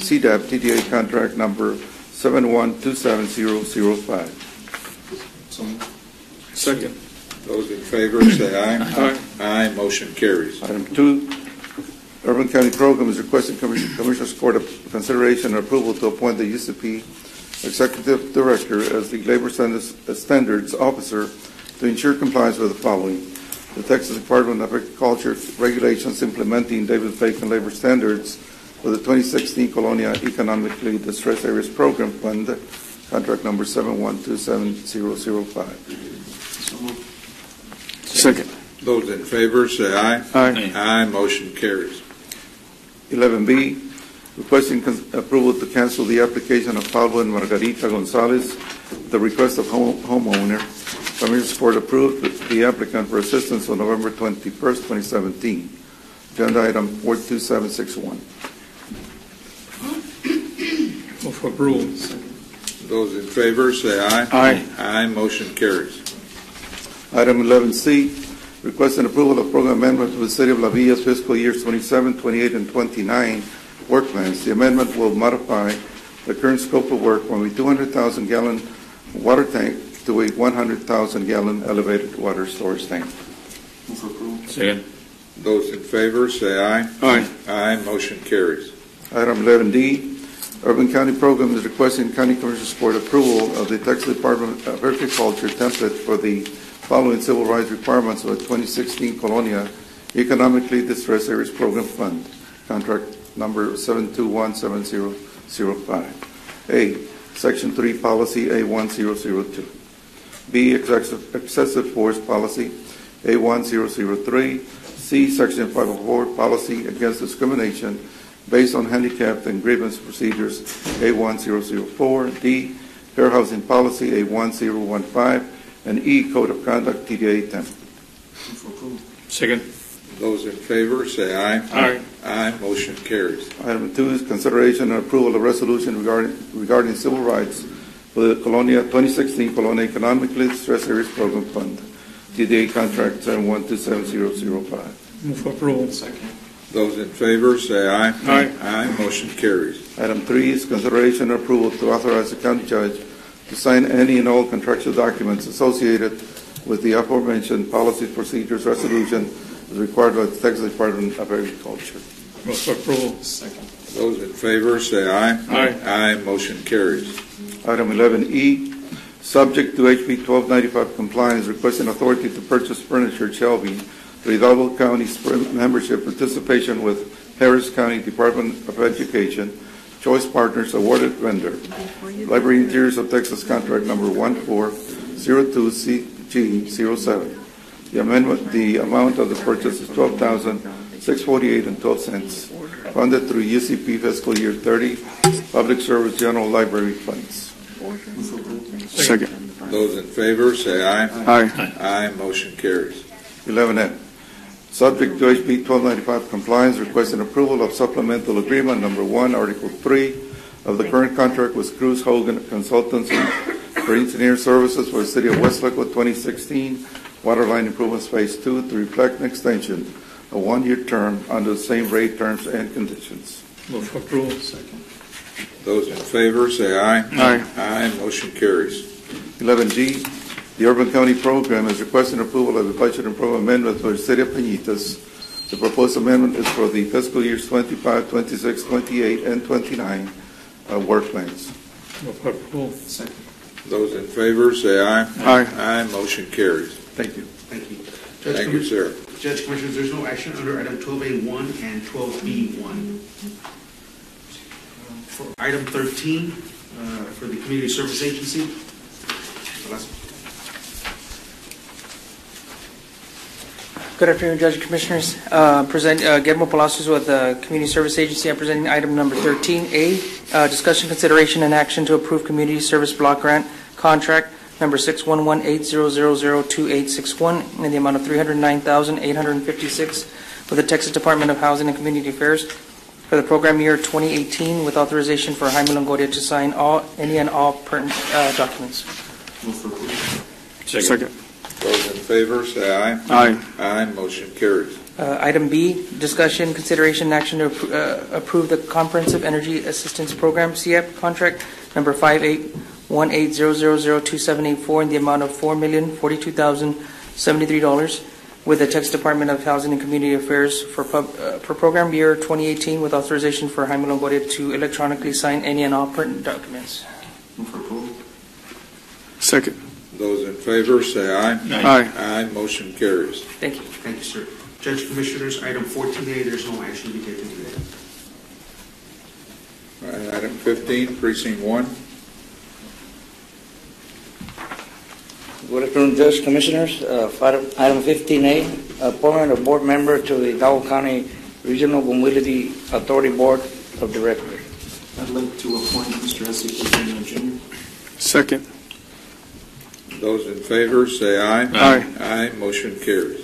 Speaker 6: CDAP, TTA contract number 7127005.
Speaker 10: Second.
Speaker 2: Those in favor say aye.
Speaker 10: Aye.
Speaker 2: Aye. Motion carries.
Speaker 6: Item 2, Urban County Program is requesting Commissioners Court of consideration and approval to appoint the UCP Executive Director as the Labor Standards Officer to ensure compliance with the following: the Texas Department of Agriculture regulations implementing David Bacon labor standards for the 2016 Colonia Economically Distressed Areas Program Fund, contract number 7127005.
Speaker 20: Second.
Speaker 2: Those in favor say aye.
Speaker 20: Aye.
Speaker 2: Aye. Motion carries.
Speaker 6: 11B, requesting approval to cancel the application of Pablo and Margarita Gonzalez at the request of homeowner. Commissioners Court approved the applicant for assistance on November 21st, 2017. Agenda item 42761.
Speaker 10: Move for approval.
Speaker 2: Those in favor say aye.
Speaker 20: Aye.
Speaker 2: Aye. Motion carries.
Speaker 6: Item 11C, requesting approval of program amendment to the City of La Villa's fiscal years 27, 28, and 29 work plans. The amendment will modify the current scope of work from a 200,000 gallon water tank to a 100,000 gallon elevated water storage tank.
Speaker 4: Move for approval.
Speaker 10: Second.
Speaker 2: Those in favor say aye.
Speaker 20: Aye.
Speaker 2: Aye. Motion carries.
Speaker 6: Item 11D, Urban County Program is requesting County Commissioners Court approval of the Texas Department of Agriculture template for the following civil rights requirements of the 2016 Colonia Economically Distressed Areas Program Fund, contract number 7217005. A, Section 3 Policy A1002. B, Excessive Force Policy A1003. C, Section 504 Policy Against Discrimination Based on Handicapped and Grievance Procedures A1004. D, Fair Housing Policy A1015. And E, Code of Conduct TDA 10.
Speaker 10: Second.
Speaker 2: Those in favor say aye.
Speaker 10: Aye.
Speaker 2: Aye. Motion carries.
Speaker 6: Item 2 is consideration and approval of resolution regarding civil rights for the 2016 Colonia Economically Distressed Areas Program Fund, TDA contract 7127005.
Speaker 10: Move for approval. Second.
Speaker 2: Those in favor say aye.
Speaker 10: Aye.
Speaker 2: Aye. Motion carries.
Speaker 6: Item 3 is consideration and approval to authorize the county judge to sign any and all contractual documents associated with the aforementioned policies, procedures, resolution, as required by the Texas Department of Agriculture.
Speaker 10: Move for approval.
Speaker 1: Second.
Speaker 2: Those in favor say aye.
Speaker 10: Aye.
Speaker 2: Aye, motion carries.
Speaker 6: Item 11E, subject to HB 1295 compliance, requesting authority to purchase furniture shall be the Hidalgo County membership participation with Harris County Department of Education, Choice Partners awarded vendor, Library Interiors of Texas contract number 1402CG07. The amount of the purchase is $12,648.12, funded through UCP fiscal year 30 Public Service General Library funds.
Speaker 20: Second.
Speaker 2: Those in favor say aye.
Speaker 20: Aye.
Speaker 2: Aye, motion carries.
Speaker 6: 11F, subject to HB 1295 compliance, requesting approval of supplemental agreement number 1, Article 3 of the current contract with Cruz Hogan Consultancy for engineer services for the City of West Lakewood 2016 Waterline Improvements Phase 2 to reflect an extension, a one-year term under the same rate, terms, and conditions.
Speaker 10: Move for approval. Second.
Speaker 2: Those in favor say aye.
Speaker 20: Aye.
Speaker 2: Aye, motion carries.
Speaker 6: 11G, the Urban County Program is requesting approval of the budget and program amendment for the City of Peñitas. The proposed amendment is for the fiscal years 25, 26, 28, and 29 work plans.
Speaker 10: Move for approval.
Speaker 1: Second.
Speaker 2: Those in favor say aye.
Speaker 20: Aye.
Speaker 2: Aye, motion carries.
Speaker 6: Thank you.
Speaker 4: Thank you.
Speaker 2: Thank you, sir.
Speaker 4: Judge, Commissioners, there's no action under item 12A1 and 12B1. For item 13, for the Community Service Agency,
Speaker 7: Good afternoon, Judge and Commissioners. Guillermo Palacios with the Community Service Agency. I'm presenting item number 13A, discussion, consideration, and action to approve Community Service Block Grant Contract number 61180002861 in the amount of $309,856 with the Texas Department of Housing and Community Affairs for the program year 2018 with authorization for Jaime Longoria to sign any and all pertinent documents.
Speaker 4: move for approval.
Speaker 20: Second.
Speaker 2: Those in favor say aye.
Speaker 20: Aye.
Speaker 2: Aye, motion carries.
Speaker 7: Item B, discussion, consideration, and action to approve the Comprehensive Energy Assistance Program, CEP, contract number 58180002784 in the amount of $4,042,073 with the Texas Department of Housing and Community Affairs for program year 2018 with authorization for Jaime Longoria to electronically sign any and all pertinent documents.
Speaker 4: Move for approval.
Speaker 20: Second.
Speaker 2: Those in favor say aye.
Speaker 20: Aye.
Speaker 2: Aye, motion carries.
Speaker 7: Thank you.
Speaker 4: Thank you, sir. Judge, Commissioners, item 14A, there's no action to be taken today.
Speaker 2: All right, item 15, Precinct 1.
Speaker 13: Good afternoon, Judge, Commissioners. Item 15A, appointment of board member to the Hidalgo County Regional Mobility Authority Board of Directors.
Speaker 1: I'd like to appoint Mr. S.C. Jr.
Speaker 20: Second.
Speaker 2: Those in favor say aye.
Speaker 20: Aye.
Speaker 2: Aye, motion carries.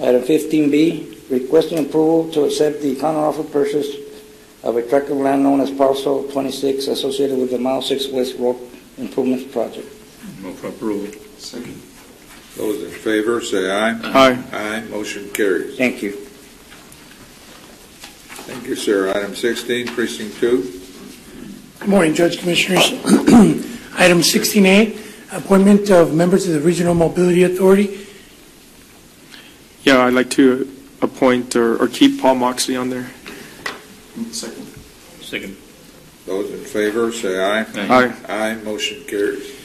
Speaker 13: Item 15B, requesting approval to accept the counteroffer purchase of a tract of land known as Parcel 26 associated with the Mile 6 West Road Improvements Project.
Speaker 10: Move for approval.
Speaker 1: Second.
Speaker 2: Those in favor say aye.
Speaker 20: Aye.
Speaker 2: Aye, motion carries.
Speaker 13: Thank you.
Speaker 2: Thank you, sir. Item 16, Precinct 2.
Speaker 15: Good morning, Judge, Commissioners. Item 16A, appointment of members of the Regional Mobility Authority.
Speaker 20: Yeah, I'd like to appoint or keep Paul Moxley on there.
Speaker 1: Second.
Speaker 10: Second.
Speaker 2: Those in favor say aye.
Speaker 20: Aye.
Speaker 2: Aye, motion carries.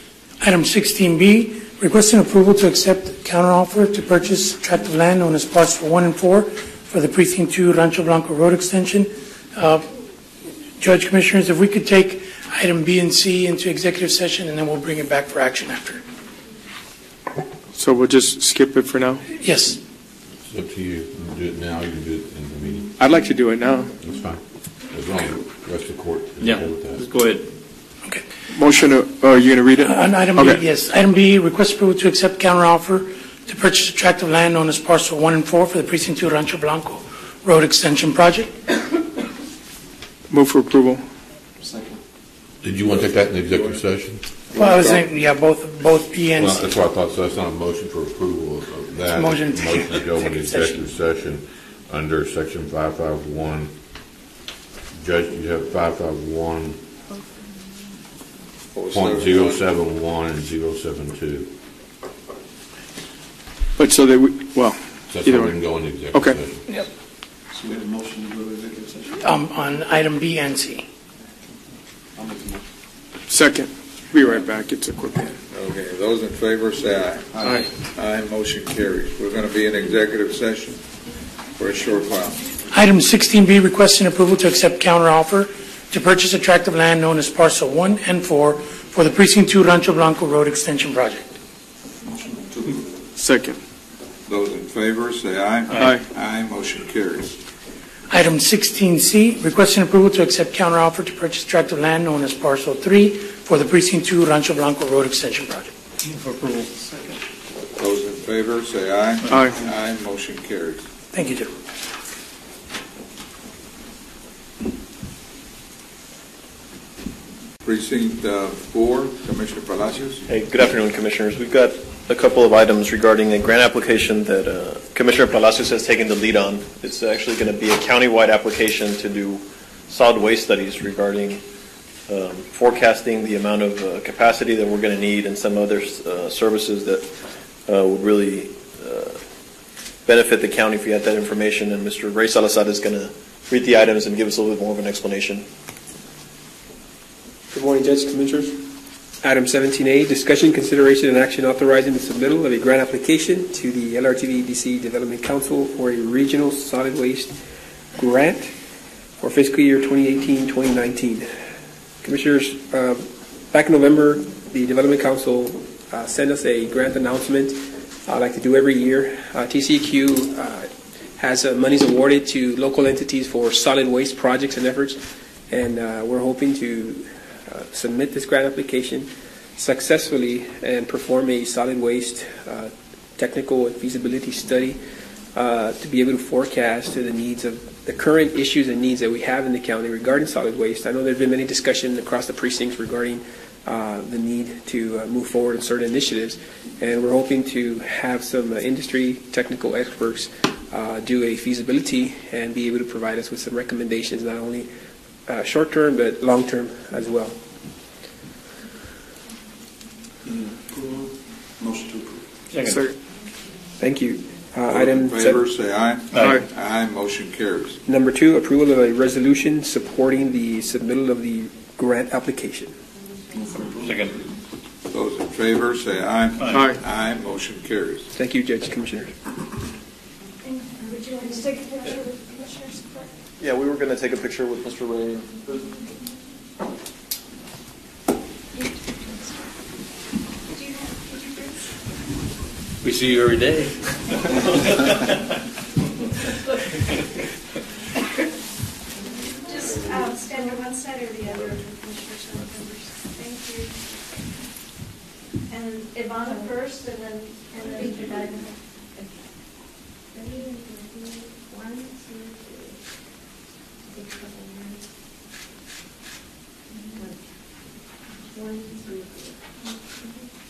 Speaker 15: Item 16B, requesting approval to accept counteroffer to purchase a tract of land known as Parcel 1 and 4 for the Precinct 2 Rancho Blanco Road Extension. Judge, Commissioners, if we could take item B and C into executive session, and then we'll bring it back for action after.
Speaker 20: So we'll just skip it for now?
Speaker 15: Yes.
Speaker 9: It's up to you. You can do it now, you can do it in the meeting.
Speaker 20: I'd like to do it now.
Speaker 9: That's fine. As long as the rest of the court is
Speaker 10: Yeah,
Speaker 9: okay with that.
Speaker 10: let's go ahead.
Speaker 15: Okay.
Speaker 20: Motion, are you going to read it?
Speaker 15: On item
Speaker 20: Okay.
Speaker 15: B, yes. Item B, request approval to accept counteroffer to purchase a tract of land known as Parcel 1 and 4 for the Precinct 2 Rancho Blanco Road Extension Project.
Speaker 20: Move for approval.
Speaker 1: Second.
Speaker 9: Did you want to take that in the executive session?
Speaker 15: Well, I was thinking, yeah, both B and
Speaker 9: Well,
Speaker 15: C.
Speaker 9: that's what I thought, so that's not a motion for approval of that.
Speaker 15: It's a motion
Speaker 9: It's a motion to go into executive session under section 551. Judge, you have 551.071 and 072.
Speaker 20: But so that
Speaker 9: That's why we can go into executive
Speaker 20: Okay.
Speaker 9: session.
Speaker 7: Yep.
Speaker 1: So we have a motion to go to executive session?
Speaker 15: On item B and C.
Speaker 1: I'll make the motion.
Speaker 20: Second. Be right back. It's a quick one.
Speaker 2: Okay, those in favor say aye.
Speaker 20: Aye.
Speaker 2: Aye, motion carries. We're going to be in executive session for a short while.
Speaker 15: Item 16B, requesting approval to accept counteroffer to purchase a tract of land known as Parcel 1 and 4 for the Precinct 2 Rancho Blanco Road Extension Project.
Speaker 20: Second.
Speaker 2: Those in favor say aye.
Speaker 20: Aye.
Speaker 2: Aye, motion carries.
Speaker 15: Item 16C, requesting approval to accept counteroffer to purchase a tract of land known as Parcel 3 for the Precinct 2 Rancho Blanco Road Extension Project.
Speaker 20: Move for approval.
Speaker 2: Those in favor say aye.
Speaker 20: Aye.
Speaker 2: Aye, motion carries.
Speaker 15: Thank you, gentlemen.
Speaker 2: Precinct 4, Commissioner Palacios.
Speaker 14: Hey, good afternoon, Commissioners. We've got a couple of items regarding a grant application that Commissioner Palacios has taken the lead on. It's actually going to be a countywide application to do solid waste studies regarding forecasting the amount of capacity that we're going to need and some other services that would really benefit the county if we had that information. And Mr. Ray Salazar is going to read the items and give us a little bit more of an explanation.
Speaker 16: Good morning, Judge, Commissioners. Item 17A, discussion, consideration, and action authorizing the submittal of a grant application to the LRTV DC Development Council for a regional solid waste grant for fiscal year 2018-2019. Commissioners, back in November, the Development Council sent us a grant announcement like to do every year. TCEQ has monies awarded to local entities for solid waste projects and efforts, and we're hoping to submit this grant application successfully and perform a solid waste technical and feasibility study to be able to forecast to the needs of the current issues and needs that we have in the county regarding solid waste. I know there's been many discussion across the precincts regarding the need to move forward in certain initiatives, and we're hoping to have some industry technical experts do a feasibility and be able to provide us with some recommendations, not only short-term but long-term as well.
Speaker 1: Motion to approve.
Speaker 20: Second.
Speaker 16: Thank you.
Speaker 2: Those in favor say aye.
Speaker 20: Aye.
Speaker 2: Aye, motion carries.
Speaker 16: Number 2, approval of a resolution supporting the submittal of the grant application.
Speaker 10: Second.
Speaker 2: Those in favor say aye.
Speaker 20: Aye.
Speaker 2: Aye, motion carries.
Speaker 16: Thank you, Judge, Commissioners.
Speaker 11: Would you like to take a picture with Commissioner's support?
Speaker 14: Yeah, we were going to take a picture with Mr. Ray.
Speaker 10: We see you every day.
Speaker 11: Just stand on one side or the other, Commissioners and members. Thank you. And Ivana first, and then you guys. One, two, three. One, two, three.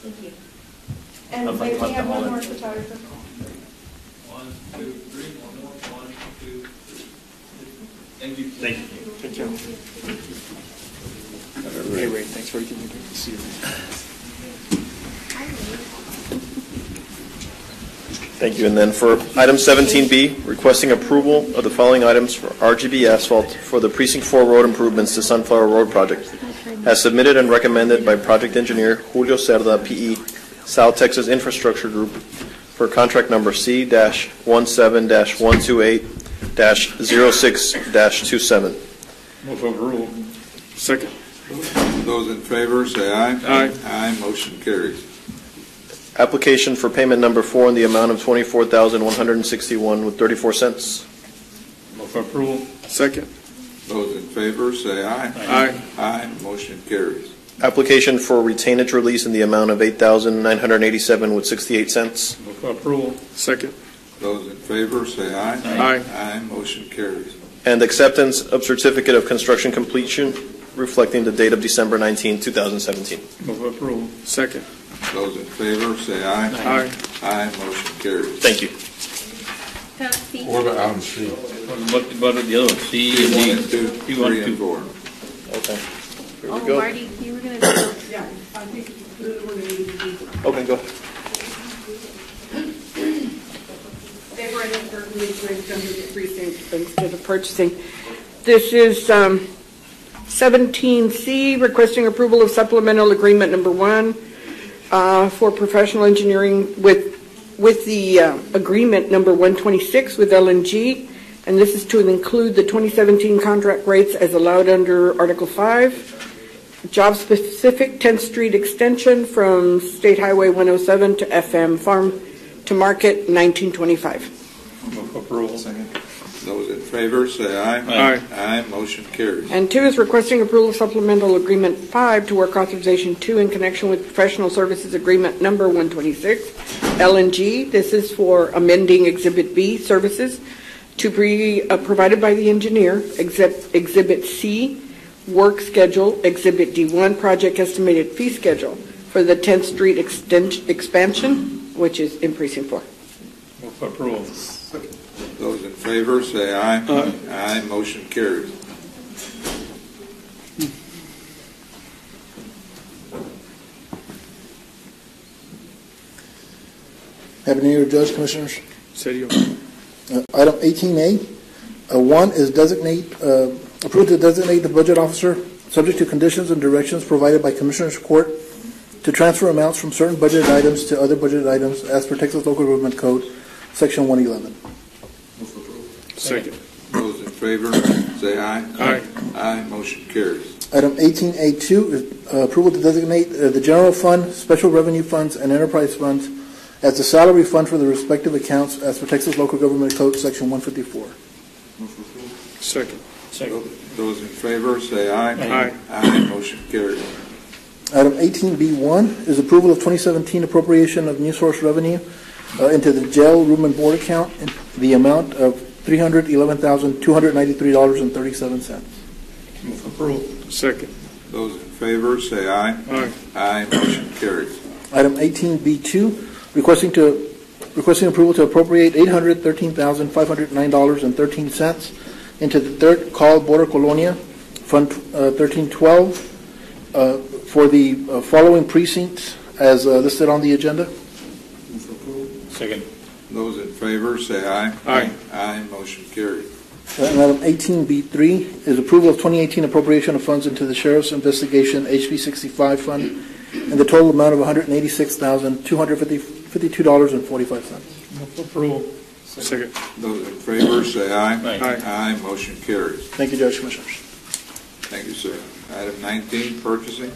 Speaker 11: Thank you. And maybe we have one more photographer.
Speaker 10: 1, 2, 3. One more. 1, 2, 3. Thank you. Thank you.
Speaker 16: Thank you. Hey, Ray, thanks for everything you do. See you.
Speaker 14: Thank you. And then for item 17B, requesting approval of the following items for RGB Asphalt for the Precinct 4 road improvements to Sunflower Road project, as submitted and recommended by project engineer Julio Cerda, P.E., South Texas Infrastructure Group, for contract number C-17-128-06-27.
Speaker 10: Move for approval.
Speaker 20: Second.
Speaker 2: Those in favor say aye.
Speaker 20: Aye.
Speaker 2: Aye, motion carries.
Speaker 14: Application for payment number 4 in the amount of $24,161.34.
Speaker 10: Move for approval.
Speaker 20: Second.
Speaker 2: Those in favor say aye.
Speaker 20: Aye.
Speaker 2: Aye, motion carries.
Speaker 14: Application for retainage release in the amount of $8,987.68.
Speaker 10: Move for approval.
Speaker 20: Second.
Speaker 2: Those in favor say aye.
Speaker 20: Aye.
Speaker 2: Aye, motion carries.
Speaker 14: And acceptance of certificate of construction completion reflecting the date of December 19, 2017.
Speaker 10: Move for approval.
Speaker 20: Second.
Speaker 2: Those in favor say aye.
Speaker 20: Aye.
Speaker 2: Aye, motion carries.
Speaker 14: Thank you.
Speaker 9: What about item C?
Speaker 10: What about the other one? C and D.
Speaker 2: 1, 2, 3, and 4.
Speaker 14: Okay. Here
Speaker 11: Oh,
Speaker 14: we go.
Speaker 11: Marty, you were going to do.
Speaker 14: Okay, go ahead.
Speaker 11: They were
Speaker 5: properly placed under the precinct instead of purchasing. This is 17C, requesting approval of supplemental agreement number 1 for professional engineering with the agreement number 126 with LNG, and this is to include the 2017 contract rates as allowed under Article 5. Job-specific 10th Street extension from State Highway 107 to FM Farm to Market 1925.
Speaker 2: Move approval. Second. Those in favor say aye.
Speaker 20: Aye.
Speaker 2: Aye. Motion carries.
Speaker 5: And 2 is requesting approval of supplemental agreement 5 to work authorization 2 in connection with professional services agreement number 126, LNG. This is for amending Exhibit B services to be provided by the engineer. Exhibit C, work schedule. Exhibit D1, project estimated fee schedule for the 10th Street expansion, which is in Precinct 4.
Speaker 2: Move approval. Those in favor say aye. Aye. Aye. Motion carries.
Speaker 17: Happy New Year, Judge, Commissioners.
Speaker 20: Serio.
Speaker 17: Item 18A. 1 is approved to designate the budget officer, subject to conditions and directions provided by Commissioners Court, to transfer amounts from certain budgeted items to other budgeted items as per Texas Local Government Code, Section 111.
Speaker 20: Second.
Speaker 2: Those in favor say aye.
Speaker 20: Aye.
Speaker 2: Aye. Motion carries.
Speaker 17: Item 18A2 is approval to designate the general fund, special revenue funds, and enterprise funds as the salary fund for the respective accounts as per Texas Local Government Code, Section 154.
Speaker 20: Second.
Speaker 2: Those in favor say aye.
Speaker 20: Aye.
Speaker 2: Aye. Motion carries.
Speaker 17: Item 18B1 is approval of 2017 appropriation of new source revenue into the jail room and board account in the amount of $311,293.37.
Speaker 2: Move approval.
Speaker 20: Second.
Speaker 2: Those in favor say aye.
Speaker 20: Aye.
Speaker 2: Aye. Motion carries.
Speaker 17: Item 18B2, requesting approval to appropriate $813,509.13 into the third call border colonia, Fund 1312, for the following precincts as listed on the agenda.
Speaker 2: Second. Those in favor say aye.
Speaker 20: Aye.
Speaker 2: Aye. Motion carries.
Speaker 17: And item 18B3 is approval of 2018 appropriation of funds into the Sheriff's Investigation HB 65 Fund in the total amount of $186,252.45.
Speaker 20: Move approval. Second.
Speaker 2: Those in favor say aye.
Speaker 20: Aye.
Speaker 2: Aye. Motion carries.
Speaker 17: Thank you, Judge, Commissioners.
Speaker 2: Thank you, sir. Item 19, purchasing.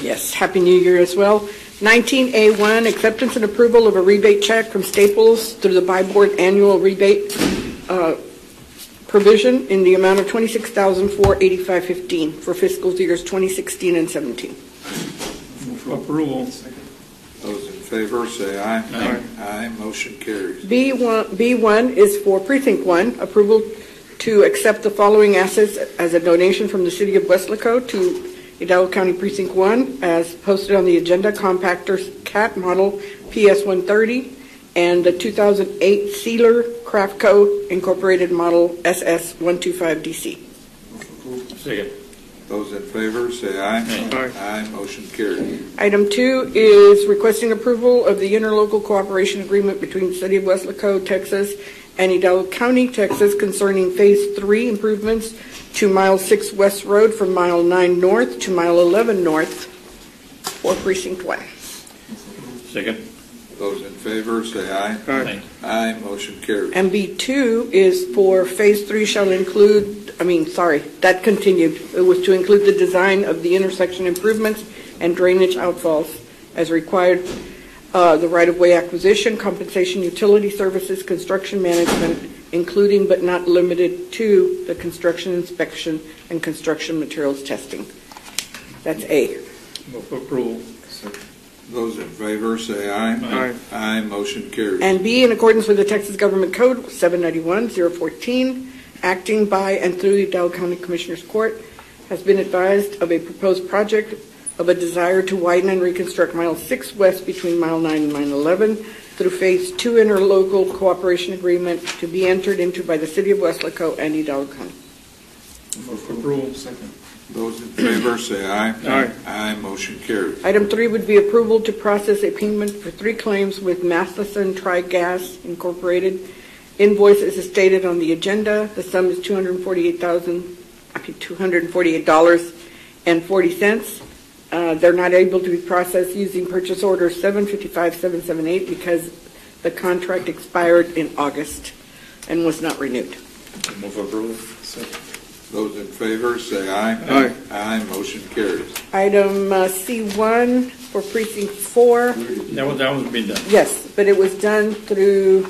Speaker 5: Yes, Happy New Year as well. 19A1, acceptance and approval of a rebate check from Staples through the buy-board annual rebate provision in the amount of $26,485.15 for fiscal years 2016 and 17.
Speaker 20: Move approval.
Speaker 2: Those in favor say aye.
Speaker 20: Aye.
Speaker 2: Aye. Motion carries.
Speaker 5: B1 is for Precinct 1, approval to accept the following assets as a donation from the City of Weslaco to Hidalgo County Precinct 1 as posted on the agenda: compactor CAT model PS130 and the 2008 Sealer Craftco Incorporated model SS125DC.
Speaker 2: Second. Those in favor say aye.
Speaker 20: Aye.
Speaker 2: Aye. Motion carries.
Speaker 5: Item 2 is requesting approval of the interlocal cooperation agreement between the City of Weslaco, Texas and Hidalgo County, Texas concerning Phase 3 improvements to Mile 6 West Road from Mile 9 North to Mile 11 North for Precinct 1.
Speaker 2: Second. Those in favor say aye.
Speaker 20: Aye.
Speaker 2: Aye. Motion carries.
Speaker 5: And B2 is for Phase 3 shall include, that continued. It was to include the design of the intersection improvements and drainage outfalls as required, the right-of-way acquisition, compensation, utility services, construction management, including but not limited to the construction inspection and construction materials testing. That's A.
Speaker 2: Move approval. Those in favor say aye.
Speaker 20: Aye.
Speaker 2: Aye. Motion carries.
Speaker 5: And B, in accordance with the Texas Government Code 791-014, acting by and through the Hidalgo County Commissioners Court, has been advised of a proposed project of a desire to widen and reconstruct Mile 6 West between Mile 9 and Mile 11 through Phase 2 interlocal cooperation agreement to be entered into by the City of Weslaco and Hidalgo County.
Speaker 2: Move approval. Second. Those in favor say aye.
Speaker 20: Aye.
Speaker 2: Aye. Motion carries.
Speaker 5: Item 3 would be approval to process a payment for 3 claims with Matheson Tri-Gas Incorporated Invoices is stated on the agenda. The sum is $248.40. They're not able to be processed using purchase order 755-778 because the contract expired in August and was not renewed.
Speaker 2: Move approval. Those in favor say aye.
Speaker 20: Aye.
Speaker 2: Aye, motion carries.
Speaker 5: Item C1 for Precinct 4.
Speaker 10: That was being done.
Speaker 5: Yes, but it was done through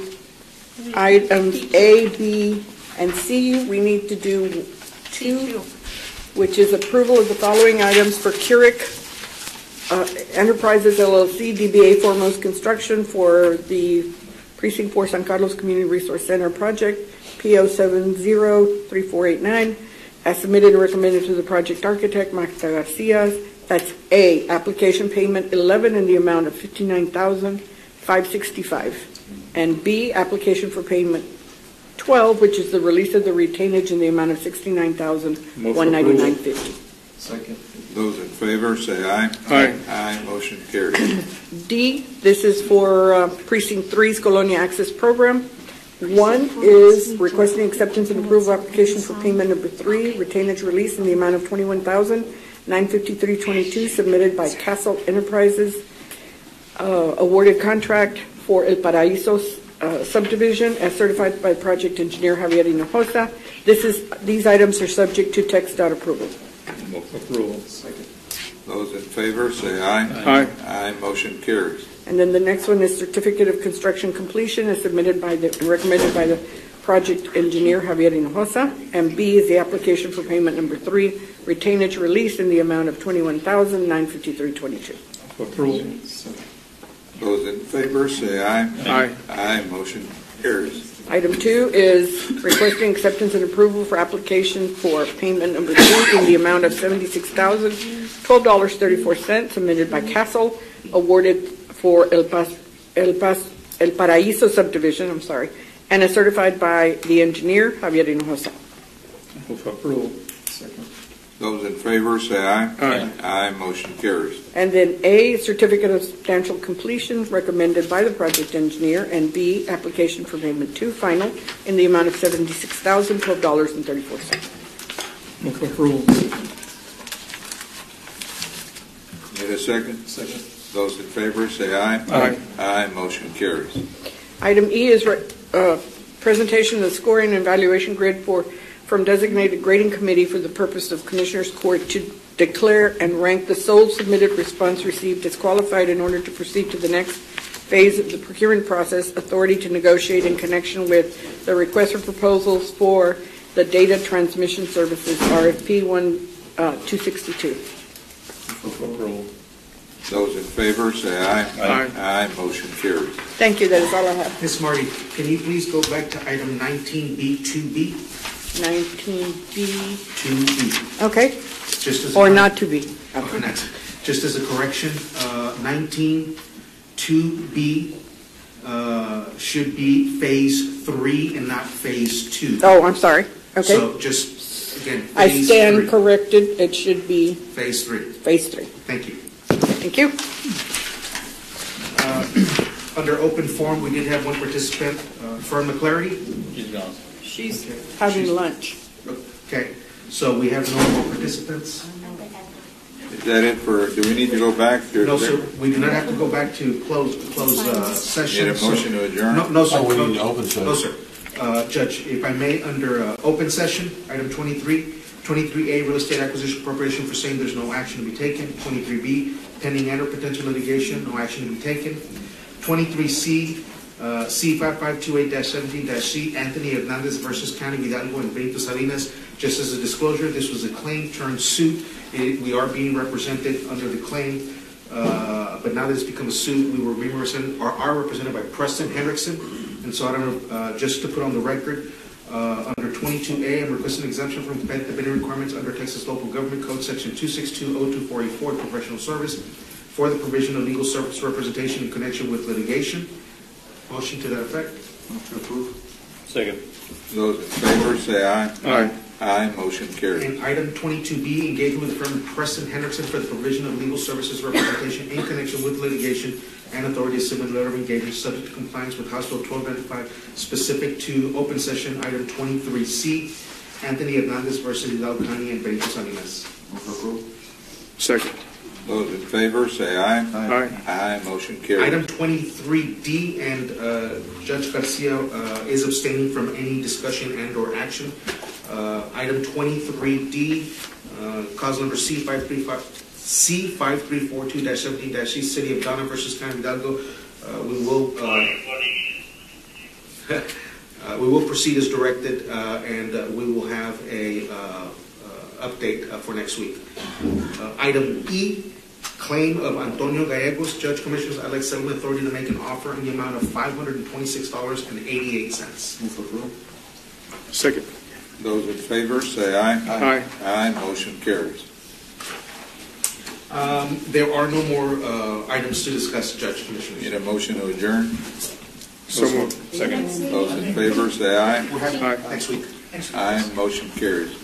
Speaker 5: items A, B, and C. We need to do 2, which is approval of the following items for Keurig Enterprises LLC, DBA Foremost Construction for the Precinct 4 San Carlos Community Resource Center project, PO 703489, as submitted and recommended to the project architect, Magda Garcia. That's A, application payment 11 in the amount of $59,565. And B, application for payment 12, which is the release of the retainage in the amount of $69,199.50.
Speaker 1: Second.
Speaker 2: Those in favor say aye.
Speaker 20: Aye.
Speaker 2: Aye, motion carries.
Speaker 5: D, this is for Precinct 3's Colonia Access Program. 1 is requesting acceptance and approval of application for payment number 3, retainage release in the amount of $21,953.22, submitted by Castle Enterprises, awarded contract for El Paraíso subdivision as certified by project engineer Javier Hinojosa. These items are subject to text dot approval.
Speaker 2: Move approval. Second. Those in favor say aye.
Speaker 20: Aye.
Speaker 2: Aye, motion carries.
Speaker 5: And then the next one is certificate of construction completion as submitted by recommended by the project engineer Javier Hinojosa. And B is the application for payment number 3, retainage release in the amount of $21,953.22.
Speaker 2: Approval. Those in favor say aye.
Speaker 20: Aye.
Speaker 2: Aye, motion carries.
Speaker 5: Item 2 is requesting acceptance and approval for application for payment number 2 in the amount of $76,012.34 submitted by Castle, awarded for El Paraíso subdivision, and is certified by the engineer Javier Hinojosa.
Speaker 2: Move approval. Second. Those in favor say aye.
Speaker 20: Aye.
Speaker 2: Aye, motion carries.
Speaker 5: And then A, certificate of substantial completion recommended by the project engineer, and B, application for payment 2, final, in the amount of $76,012.34.
Speaker 20: Move approval.
Speaker 2: Need a second? Second. Those in favor say aye.
Speaker 20: Aye.
Speaker 2: Aye, motion carries.
Speaker 5: Item E is presentation of the scoring and evaluation grid from designated grading committee for the purpose of Commissioners Court to declare and rank the sole submitted response received as qualified in order to proceed to the next phase of the procurement process, authority to negotiate in connection with the request for proposals for the data transmission services, RFP 262.
Speaker 2: Those in favor say aye.
Speaker 20: Aye.
Speaker 2: Aye, motion carries.
Speaker 5: Thank you, that is all I have.
Speaker 4: Ms. Marty, can you please go back to item 19B, 2B?
Speaker 5: 19B.
Speaker 4: 2B.
Speaker 5: Okay.
Speaker 4: Just as
Speaker 5: Or not to be.
Speaker 4: Okay. Just as a correction, 19-2B should be phase 3 and not phase 2.
Speaker 5: Oh, I'm sorry. Okay.
Speaker 4: So just, again,
Speaker 5: I
Speaker 4: phase
Speaker 5: stand
Speaker 4: 3.
Speaker 5: corrected. It should be
Speaker 4: Phase 3.
Speaker 5: phase 3.
Speaker 4: Thank you.
Speaker 5: Thank you.
Speaker 4: Under open forum, we did have one participant, Fern McClarity.
Speaker 10: She's gone.
Speaker 5: She's having lunch.
Speaker 4: Okay, so we have no more participants?
Speaker 2: Is that it for, do we need to go back?
Speaker 4: No, sir, we do not have to go back to close session.
Speaker 2: Need a motion to adjourn?
Speaker 4: No, sir.
Speaker 9: Oh, we need an open session.
Speaker 4: No, sir. Judge, if I may, under open session, item 23A, real estate acquisition appropriation for saying there's no action to be taken. 23B, pending and or potential litigation, no action to be taken. 23C, C5528-17-C, Anthony Hernandez versus County of Hidalgo and Benito Salinas. Just as a disclosure, this was a claim turned suit. We are being represented under the claim, but now that it's become a suit, we were being represented, are represented by Preston Hendrickson. And so I don't know, just to put on the record, under 22A, I'm requesting exemption from competitive bidding requirements under Texas Local Government Code, Section 262.02484, professional service, for the provision of legal service representation in connection with litigation. Motion to that effect.
Speaker 2: Move to approve.
Speaker 10: Second.
Speaker 2: Those in favor say aye.
Speaker 20: Aye.
Speaker 2: Aye, motion carries.
Speaker 4: And item 22B, engagement with the firm Preston Henderson for the provision of legal services representation in connection with litigation and authority to submit letter of engagement subject to compliance with House Bill 1295, specific to open session item 23C, Anthony Hernandez versus Hidalgo County and Benito Salinas.
Speaker 1: Move for approval.
Speaker 20: Second.
Speaker 2: Those in favor, say aye.
Speaker 20: Aye.
Speaker 2: Aye, motion carries.
Speaker 4: Item 23D, and Judge Garcia is abstaining from any discussion and or action. Item 23D, cause number C5342-17-C, City of Donna versus County of Hidalgo. We will proceed as directed, and we will have a update for next week. Item E, claim of Antonio Gallegos. Judge, Commissioners, I'd like settlement authority to make an offer in the amount of $526.88.
Speaker 1: Move for approval.
Speaker 20: Second.
Speaker 2: Those in favor, say aye.
Speaker 20: Aye.
Speaker 2: Aye, motion carries.
Speaker 4: There are no more items to discuss, Judge, Commissioners.
Speaker 2: Need a motion to adjourn?
Speaker 20: So moved.
Speaker 14: Second.
Speaker 2: Those in favor, say aye.
Speaker 4: We'll have
Speaker 20: Aye.
Speaker 4: next week.
Speaker 2: Aye, motion carries.